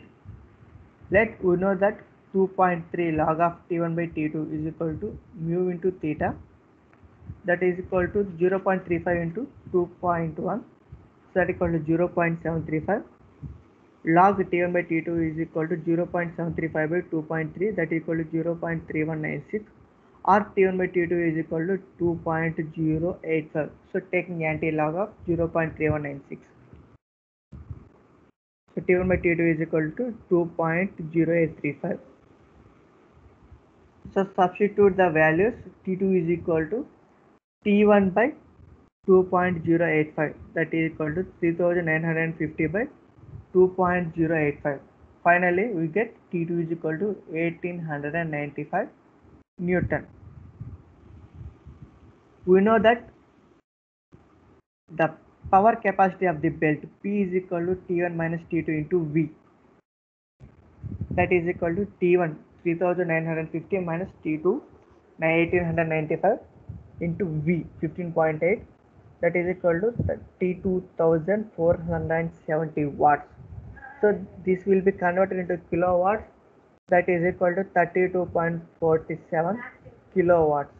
Let we know that 2.3 log of T1 by T2 is equal to mu into theta, that is equal to 0.35 into 2.1, so that is equal to 0.735. Log T1 by T2 is equal to 0.735 by 2.3, that is equal to 0.3196, or T1 by T2 is equal to 2.085. So taking anti-log of 0.3196. So T1 by T2 is equal to 2.0835. So substitute the values. T2 is equal to T1 by 2.085, that is equal to 3950 by 2.085. Finally, we get T2 is equal to 1895 Newton. We know that the power capacity of the belt P is equal to T1 minus T2 into V, that is equal to T1 3950 minus T2 1895 into V 15.8, that is equal to 32,470 watts. So this will be converted into kilowatts, that is equal to 32.47 kilowatts.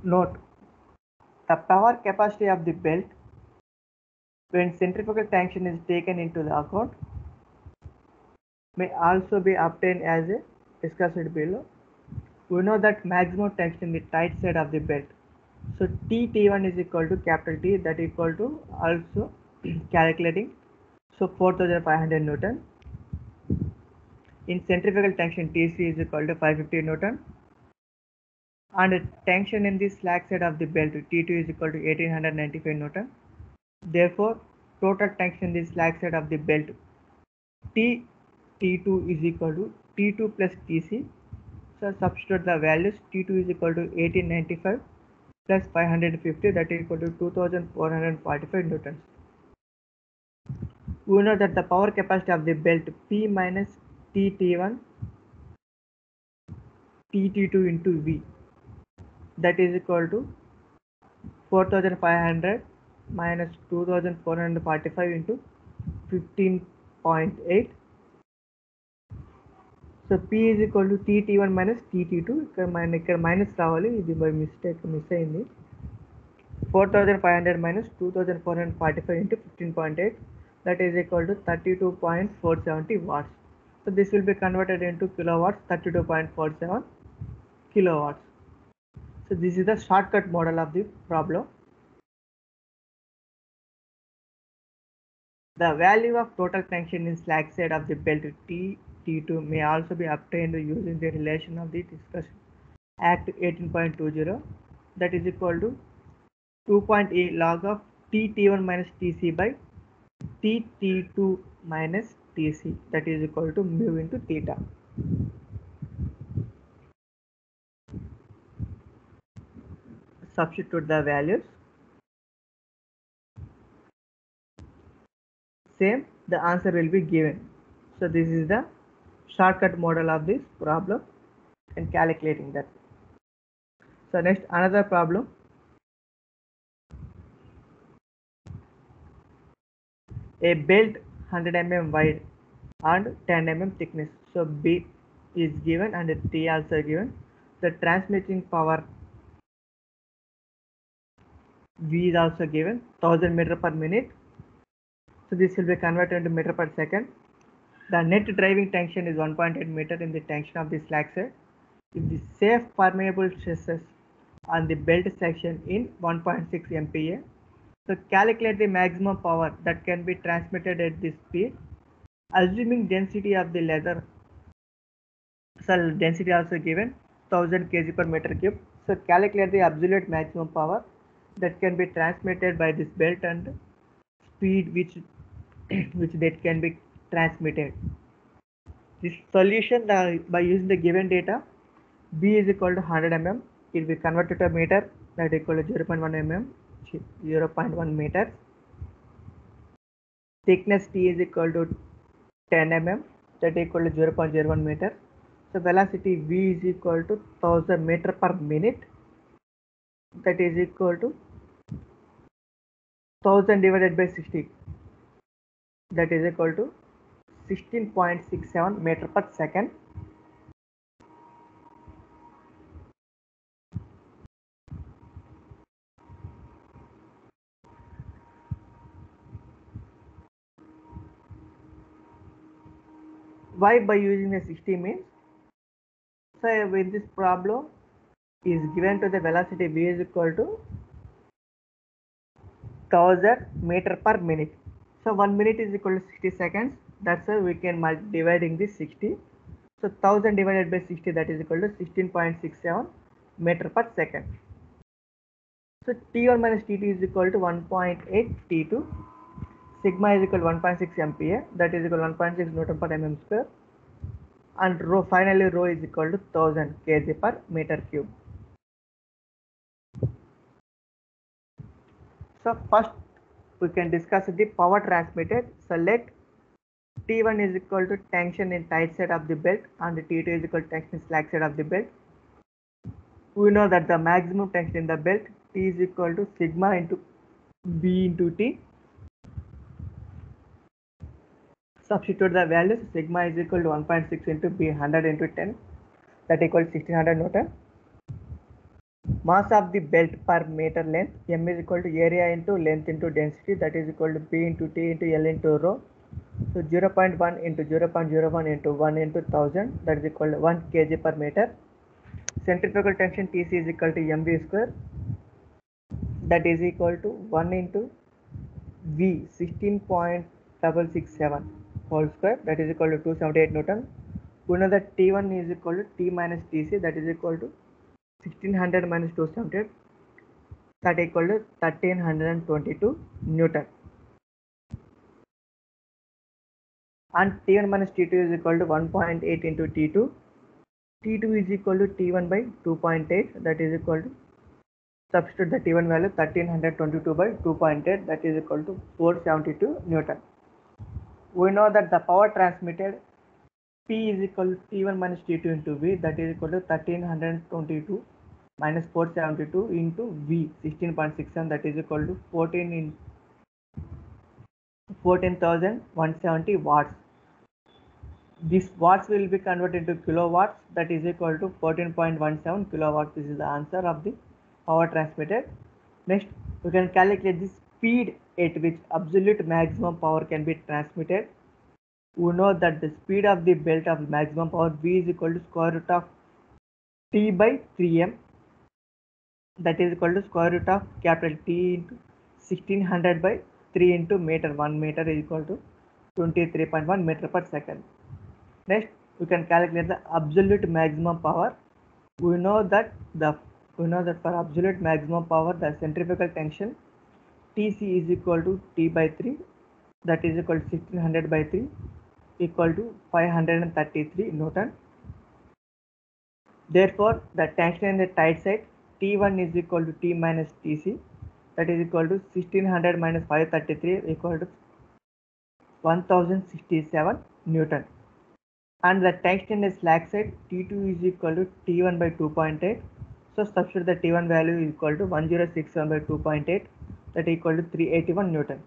Note, the power capacity of the belt when centrifugal tension is taken into the account may also be obtained as discussed below. We know that maximum tension in the tight side of the belt. So T1 is equal to capital T, that is equal to also calculating. So 4500 Newton. In centrifugal tension Tc is equal to 550 Newton. And tension in the slack side of the belt T2 is equal to 1895 Newton. Therefore, total tension in the slack side of the belt T2 is equal to T2 plus Tc. So substitute the values. T2 is equal to 1895 plus 550, that is equal to 2445 newtons. We know that the power capacity of the belt P minus Tt1 Tt2 into V, that is equal to 4500 minus 2445 into 15.8. So P is equal to Tt1 minus Tt2. ఇక్కడ minus రావాలి, ఇది by mistake miss అయింది. 4500 minus 2445 into 15.8, that is equal to 32.470 watts. So this will be converted into kilowatts, 32.47 kilowatts. So this is the shortcut model of the problem. The value of total tension in slack side of the belt T2 may also be obtained using the relation of the discussion Act 18.20, that is equal to 2.8 log of T1 minus Tc by T2 minus Tc, that is equal to mu into theta. Substitute the values. Same, the answer will be given. So this is the shortcut model of this problem and calculating that. So next, another problem. A belt 100 mm wide and 10 mm thickness. So B is given and T also given. The transmitting power V is also given, 1000 meter per minute. So this will be converted into meter per second. The net driving tension is 1.8 meter in the tension of the slack side. If the safe permeable stresses on the belt section in 1.6 MPa. So calculate the maximum power that can be transmitted at this speed. Assuming density of the leather, so density also given 1000 kg per meter cube. So calculate the absolute maximum power that can be transmitted by this belt and speed which which that can be transmitted. This solution by using the given data, B is equal to 100 mm, it will be converted to a meter, that is equal to 0.1 mm, 0.1 meters. Thickness T is equal to 10 mm, that is equal to 0.01 meter. So velocity V is equal to 1000 meter per minute, that is equal to 1000 divided by 60, that is equal to 16.67 meter per second. Why by using the 60 means? So with this problem is given to the velocity V is equal to 1000 meter per minute. So 1 minute is equal to 60 seconds. That's why we can dividing this 60. So 1000 divided by 60, that is equal to 16.67 meter per second. So T1 minus T2 is equal to 1.8 T2. Sigma is equal to 1.6 MPa, that is equal to 1.6 Newton per mm square. And rho, finally rho is equal to 1000 kg per meter cube. So first we can discuss the power transmitted. So let T1 is equal to tension in tight side of the belt and T2 is equal to tension in slack side of the belt. We know that the maximum tension in the belt T is equal to sigma into B into T. Substitute the values. Sigma is equal to 1.6 into B 100 into 10, that equals 1600 Newton. Mass of the belt per meter length, M is equal to area into length into density, that is equal to B into T into L into rho. So 0.1 into 0.01 into 1 into 1000, that is equal to 1 kg per meter. Centrifugal tension Tc is equal to mv square, that is equal to 1 into V 16.667 whole square, that is equal to 278 Newton. We know that T1 is equal to T minus Tc, that is equal to 1600 minus 278, that equal to 1322 Newton. And T1 minus T2 is equal to 1.8 into T2. T2 is equal to T1 by 2.8, that is equal to, substitute the T1 value 1322 by 2.8, that is equal to 472 Newton. We know that the power transmitted P is equal to T1 minus T2 into V, that is equal to 1322 minus 472 into V 16.67, that is equal to 14,170 watts. This watts will be converted to kilowatts, that is equal to 14.17 kilowatts. This is the answer of the power transmitted. Next, we can calculate the speed at which absolute maximum power can be transmitted. We know that the speed of the belt of maximum power V is equal to square root of T by 3m, that is equal to square root of capital T into 1600 by 3 into meter. 1 meter is equal to 23.1 meter per second. Next, we can calculate the absolute maximum power. We know that for absolute maximum power, the centrifugal tension Tc is equal to T by 3, that is equal to 1600 by 3, equal to 533 Newton. Therefore, the tension in the tight side T1 is equal to T minus Tc, that is equal to 1600 minus 533 equal to 1067 Newton. And the tension in the slack side T2 is equal to T1 by 2.8. So substitute the T1 value is equal to 1067 by 2.8, that is equal to 381 Newton.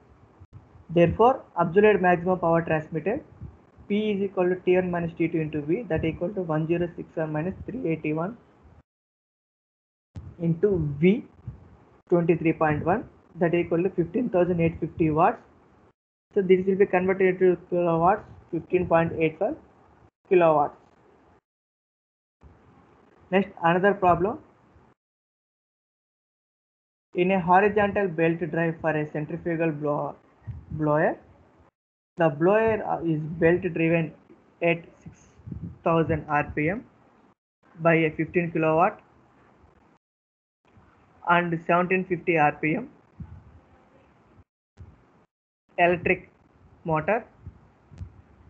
Therefore, absolute maximum power transmitted P is equal to T1 minus T2 into V, that is equal to 1067 minus 381 into V 23.1, that is equal to 15,850 watts. So this will be converted to kilowatts, 15.85 kilowatts. Next, another problem. In a horizontal belt drive for a centrifugal blower, the blower is belt driven at 6000 rpm by a 15 kilowatt and 1750 rpm electric motor.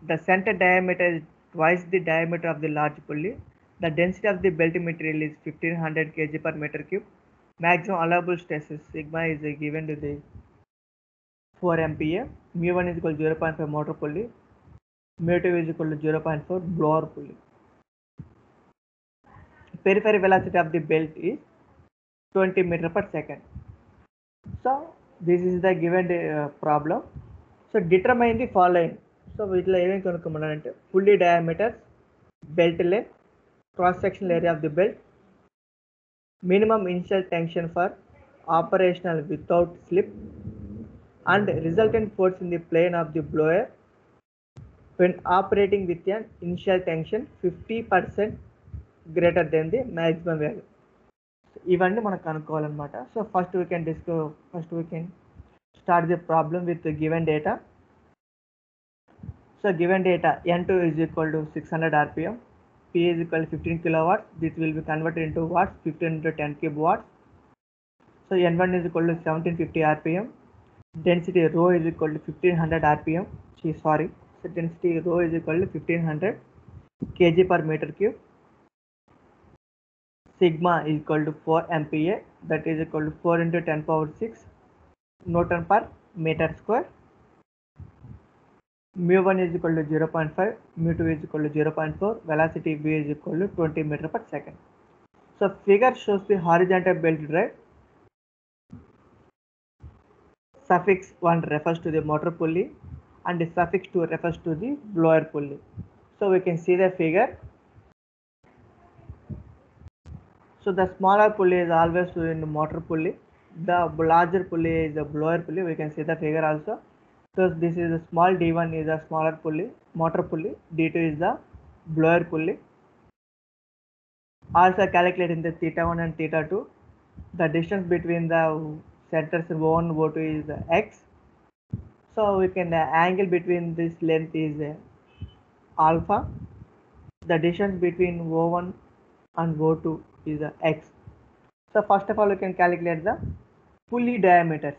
The center diameter is twice the diameter of the large pulley. The density of the belt material is 1500 kg per meter cube. Maximum allowable stresses sigma is given to the 4 MPa. Mu1 is equal to 0.5 motor pulley. Mu2 is equal to 0.4 blower pulley. Peripheral velocity of the belt is 20 meter per second. So this is the given problem. So determine the following. So వీటిలో ఏమేమి కనుక్కోమన్నారంటే pulley diameter, belt length, cross sectional area of the belt, minimum initial tension for operational without slip, and resultant force in the plane of the blower when operating with an initial tension 50% greater than the maximum value. ఇవన్నీ మనం కనుక్కోవాలన్నమాట. So first we can start the problem with the given data. So given data N2 is equal to 600 rpm, P is equal to 15 kilowatts. This will be converted into watts, 15 into 10 cube watts. So N1 is equal to 1750 rpm. Density rho is equal to 1500 rpm. So density rho is equal to 1500 kg per meter cube. Sigma is equal to 4 MPa, that is equal to 4 into 10 power 6 Newton per meter square. Mu1 is equal to 0.5, mu2 is equal to 0.4, velocity v is equal to 20 meter per second. So figure shows the horizontal belt drive. Suffix 1 refers to the motor pulley and the suffix 2 refers to the blower pulley. So we can see the figure. So the smaller pulley is always in the motor pulley. The larger pulley is the blower pulley. We can see the figure also. So this is the small D1 is a smaller pulley, motor pulley. D2 is the blower pulley. Also calculating the theta 1 and theta 2. The distance between the centers O1 and O2 is x. So we can the angle between this length is alpha. The distance between O1 and O2 is x. So first of all, we can calculate the pulley diameters.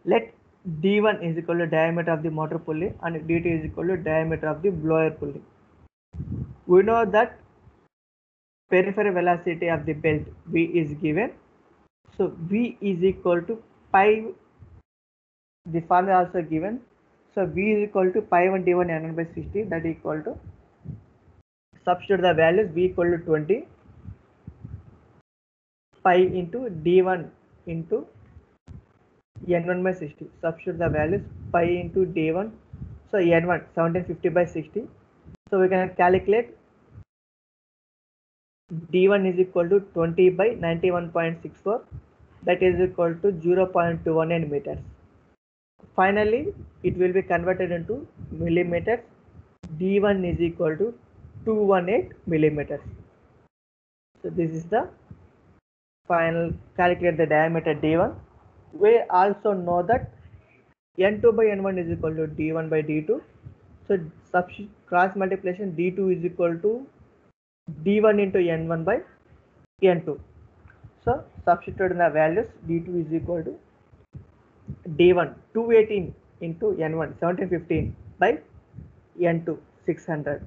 Let D1 is equal to diameter of the motor pulley and D2 is equal to diameter of the blower pulley. We know that peripheral velocity of the belt V is given. So V is equal to pi. The formula also given. So V is equal to pi 1 D1 N1 by 60, that is equal to, substitute the values, V equal to 20 pi into D1 into N1 by 60. Substitute the values, pi into D1. So N1 1750 by 60. So we can calculate D1 is equal to 20 by 91.64, that is equal to 0.218 meters. Finally, it will be converted into millimeters. D1 is equal to 218 millimeters. So this is the final calculate the diameter D1. We also know that n2 by n1 is equal to d1 by d2. So substitute cross multiplication d2 is equal to d1 into n1 by n2. So substitute the values, d2 is equal to d1 218 into n1 1715 by n2 600,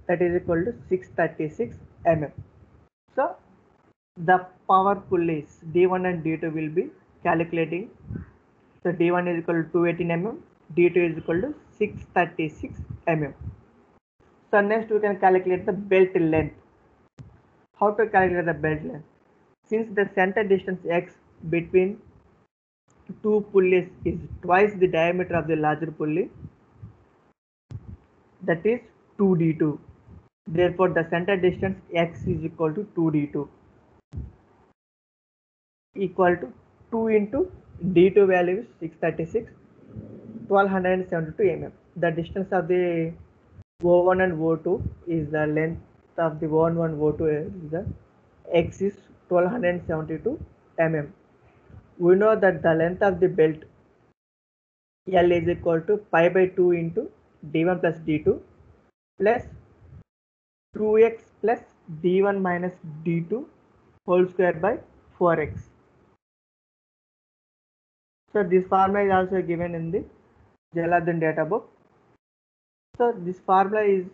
that is equal to 636 mm. So the power pulleys d1 and d2 will be calculating. So d1 is equal to 218 mm, d2 is equal to 636 mm. So next we can calculate the belt length. How to calculate the belt length? Since the center distance x between two pulleys is twice the diameter of the larger pulley, that is 2d2. Therefore, the center distance x is equal to 2d2, equal to 2 into d2 value is 636, 1272 mm. The distance of the O1 and O2 is the length of the O1 and O2 is the x is 1272 mm. We know that the length of the belt L is equal to pi by 2 into d1 plus d2 plus 2x plus d1 minus d2 whole square by 4x. So this formula is also given in the Jaladin data book. So this formula is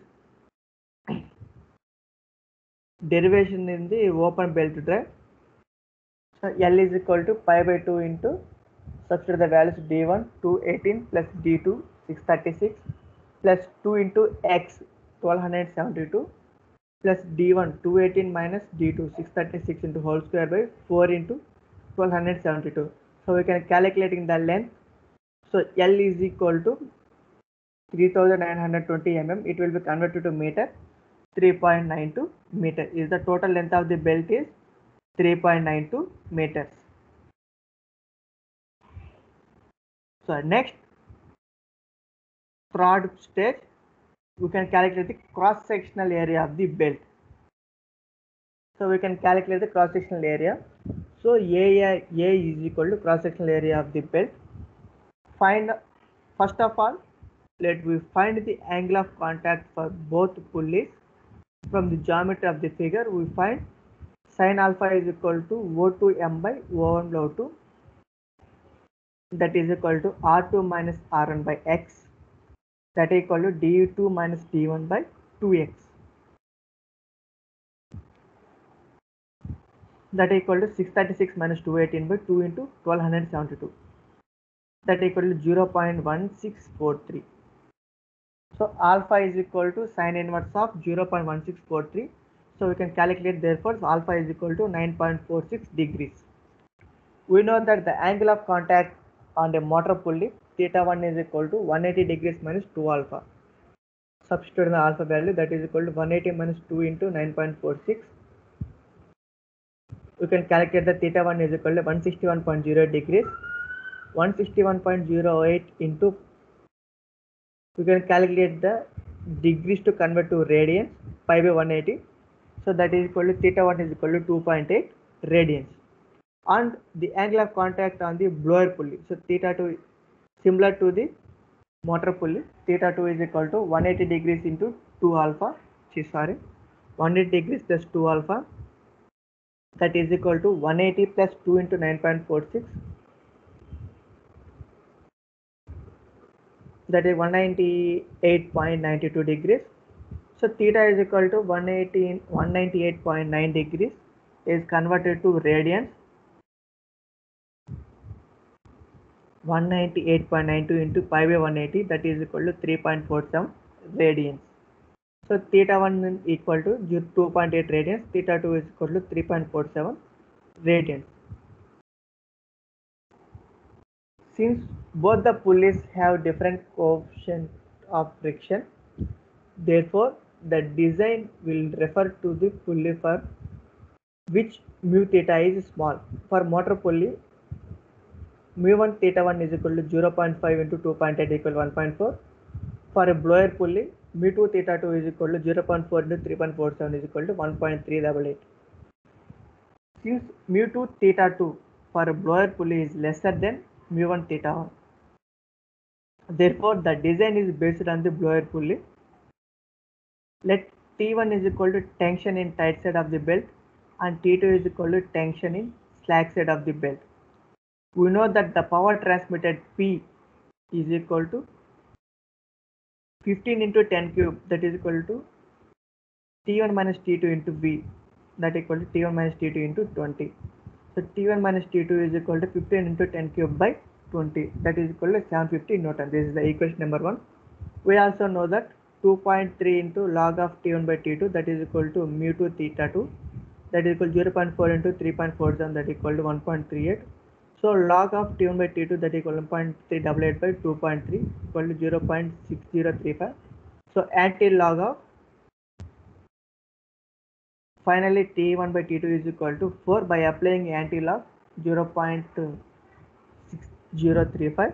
derivation in the open belt drive. So L is equal to pi by 2 into, substitute the values d1 218 plus d2 636 plus 2 into x 1272 plus d1 218 minus d2 636 into whole square by 4 into 1272. So we can calculating the length. So L is equal to 3920 mm. It will be converted to meter. 3.92 meter is the total length of the belt is 3.92 meters. So next, third stage, we can calculate the cross sectional area of the belt. So we can calculate the cross sectional area. So A is equal to cross sectional area of the belt. Find, first of all, let we find the angle of contact for both pulleys. From the geometry of the figure, we find sin alpha is equal to O2m by O1 O2, that is equal to R2 minus R1 by x, that is equal to d2 minus d1 by 2x, that is equal to 636 minus 218 by 2 into 1272, that is equal to 0.1643. So alpha is equal to sin inverse of 0.1643. So we can calculate, therefore alpha is equal to 9.46 degrees. We know that the angle of contact on a motor pulley theta 1 is equal to 180 degrees minus 2 alpha. Substitute the alpha value, that is equal to 180 minus 2 into 9.46. We can calculate the theta 1 is equal to 161.0 degrees. 161.08 into, we can calculate the degrees to convert to radians, pi by 180. So that is equal to theta 1 is equal to 2.8 radians. And the angle of contact on the blower pulley, so theta 2 similar to the motor pulley, theta 2 is equal to 180 degrees into 2 alpha, 180 degrees plus 2 alpha, that is equal to 180 plus 2 into 9.46, that is 198.92 degrees. So theta is equal to 198.9 degrees is converted to radians. 198.92 into pi by 180, that is equal to 3.47 radians. So theta 1 is equal to 2.8 radians, theta 2 is equal to 3.47 radians. Since both the pulleys have different coefficient of friction, therefore the design will refer to the pulley for which mu theta is small. For motor pulley, mu1 theta 1 is equal to 0.5 into 2.8 equal 1.4. For a blower pulley, mu2 theta 2 is equal to 0.4 into 3.47 is equal to 1.388. Since mu2 theta 2 for a blower pulley is lesser than mu1 theta 1. Therefore, the design is based on the blower pulley. Let T1 is equal to tension in tight side of the belt and T2 is equal to tension in slack side of the belt. We know that the power transmitted P is equal to 15 into 10 cube, that is equal to T1 minus T2 into V, that equal to T1 minus T2 into 20. So T1 minus T2 is equal to 15 into 10 cube by 20, that is equal to 750 Newton. This is the equation number 1. We also know that 2.3 into log of T1 by T2, that is equal to mu2 theta 2, that is equal to 0.4 into 3.47, that is equal to 1.38. So log of T1 by T2, that is equal to 1.388 by 2.3 equal to 0.6035. So anti-log of finally T1 by T2 is equal to 4 by applying anti-log 0.6035.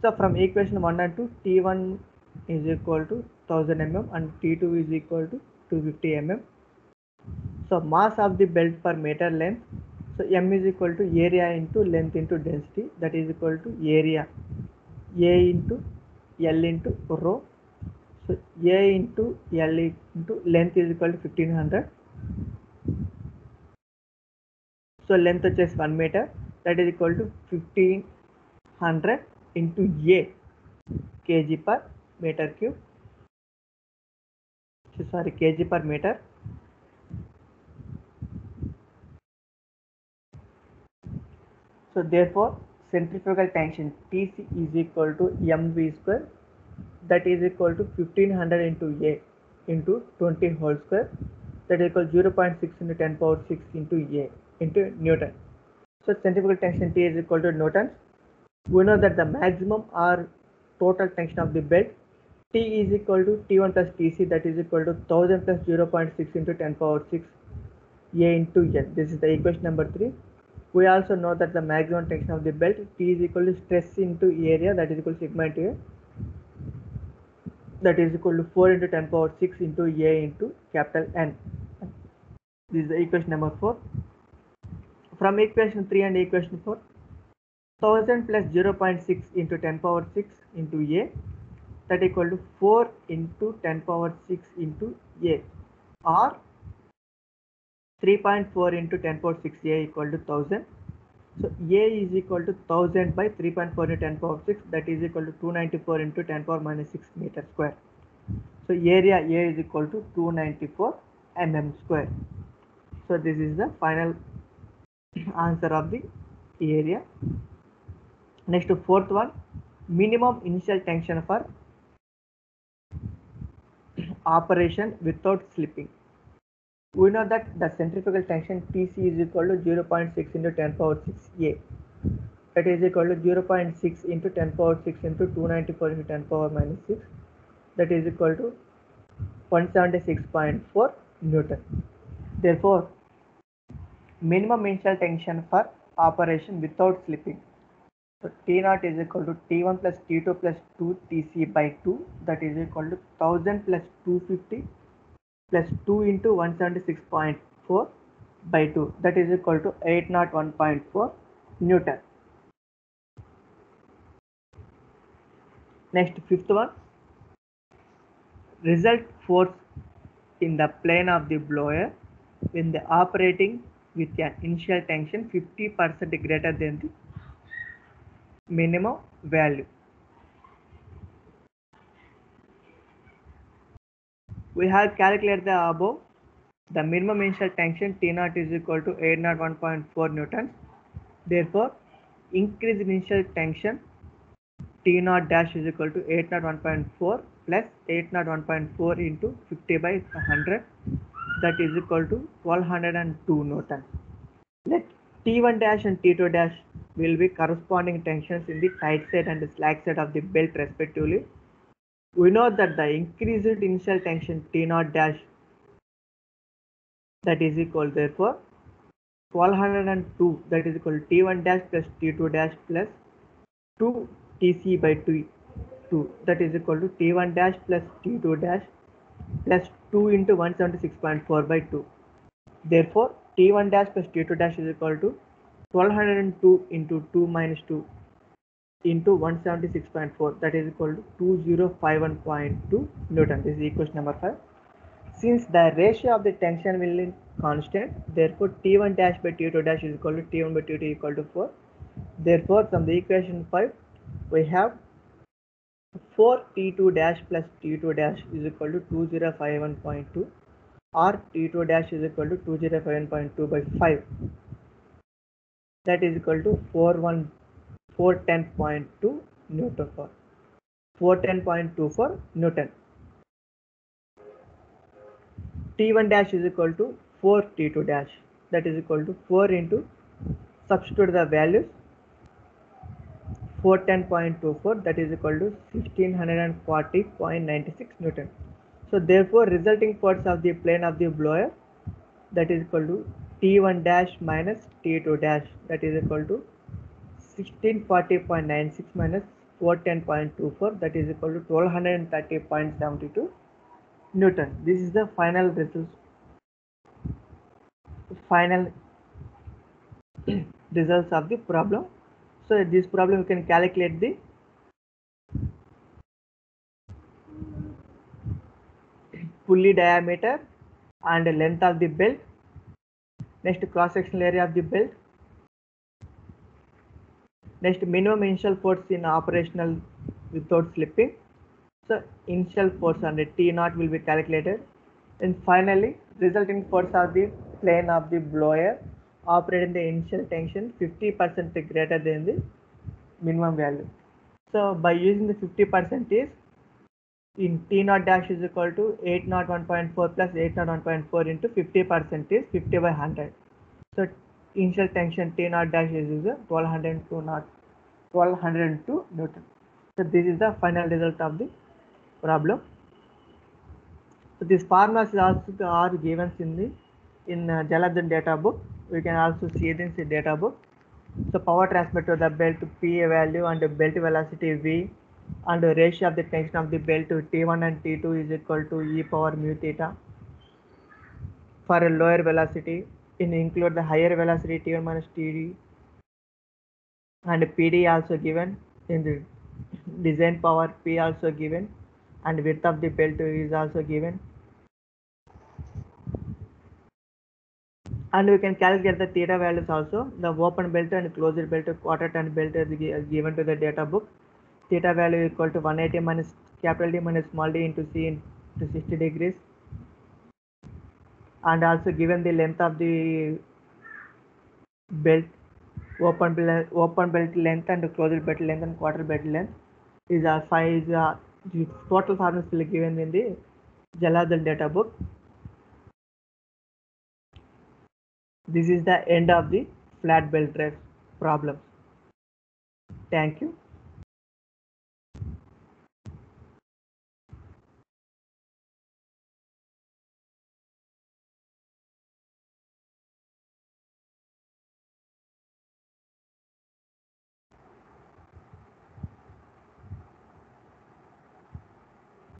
So from equation 1 and 2, T1 is equal to 1000 mm and T2 is equal to 250 mm. So mass of the belt per meter length. So M is equal to area into length into density, that is equal to area A into L into rho. So A into L into length is equal to 1500. So length is 1 meter, that is equal to 1500 into A kg per meter cube. Sorry, kg per meter. So therefore centrifugal tension Tc is equal to mv square, that is equal to 1500 into A into 20 whole square, that is equal to 0.6 into 10 power 6 into A into Newton. So centrifugal tension T is equal to Newton. We know that the maximum or total tension of the belt T is equal to T1 plus Tc, that is equal to 1000 plus 0.6 into 10 power 6 A into N. This is the equation number 3. We also know that the maximum tension of the belt T is equal to stress into area, that is equal to sigma into A, that is equal to 4 into 10 power 6 into A into capital N. This is the equation number 4. From equation 3 and equation 4, 1000 plus 0.6 into 10 power 6 into A, that equal to 4 into 10 power 6 into A, or 3.4 into 10 power 6 A equal to 1000. So A is equal to 1000 by 3.4 into 10 power 6, that is equal to 294 into 10 power minus 6 meter square. So area A is equal to 294 mm square. So this is the final answer of the area. Next, fourth one, minimum initial tension for operation without slipping. We know that the centrifugal tension Tc is equal to 0.6 into 10 power 6 A, that is equal to 0.6 into 10 power 6 into 294 into 10 power minus 6, that is equal to 176.4 Newton. Therefore, minimum initial tension for operation without slipping. So T0 is equal to T1 plus T2 plus 2 Tc by 2, that is equal to 1000 plus 250 plus 2 into 176.4 by 2, that is equal to 801.4 Newton. Next, fifth one, result force in the plane of the blower when the operating with an initial tension 50% greater than the minimum value. We have calculated the above. The minimum initial tension T0 is equal to 801.4 newtons. Therefore, increased initial tension T0 dash is equal to 801.4 plus 801.4 into 50 by 100, that is equal to 1202 newtons. Let T1 dash and T2 dash will be corresponding tensions in the tight side and the slack side of the belt respectively. We know that the increased initial tension T0 dash, that is equal, therefore 1202, that is equal to T1 dash plus T2 dash plus 2 Tc by 2, that is equal to T1 dash plus T2 dash plus 2 into 176.4 by 2. Therefore, T1 dash plus T2 dash is equal to 1202 into 2 minus 2 into 176.4, that is equal to 2051.2 Newton. This is equation number 5. Since the ratio of the tension will be constant, therefore T1 dash by T2 dash is equal to T1 by T2 equal to 4. Therefore, from the equation 5, we have 4 T2 dash plus T2 dash is equal to 2051.2, or T2 dash is equal to 2051.2 by 5. That is equal to 410.2 Newton for 410.24 Newton. T1 dash is equal to 4 T2 dash, that is equal to 4 into, substitute the values, 410.24, that is equal to 1640.96 Newton. So therefore resulting force of the plane of the blower, that is equal to T1 dash minus T2 dash, that is equal to 1640.96 minus 410.24, that is equal to 1230.72 Newton. This is the final result, final results of the problem. So this problem you can calculate the pulley diameter and length of the belt, next cross sectional area of the belt, next minimum initial force in operational without slipping. So initial force and T naught will be calculated, and finally resulting force of the plane of the blower operating the initial tension 50% greater than the minimum value. So by using the 50% is, in T naught dash is equal to 801.4 plus 801.4 into 50% is 50 by 100. So initial tension T naught dash is 1202 Newton. So this is the final result of the problem. So these formulas also are given in Jalandhar data book. We can also see this in data book. So power transfer to the belt P value and belt velocity V, and the ratio of the tension of the belt to T1 and T2 is equal to e power mu theta. For a lower velocity, in include the higher velocity T1 minus TD, and PD also given in the design power P also given, and width of the belt is also given. And we can calculate the theta values also. The open belt and closed belt, quarter turn belt is given to the data book. Theta value equal to 180 minus capital D minus small d into C into 60 degrees. And also given the length of the belt, open belt length and closed belt length and quarter belt length is the total formulas will given in the Jalandhar data book. This is the end of the flat belt drive problem. Thank you.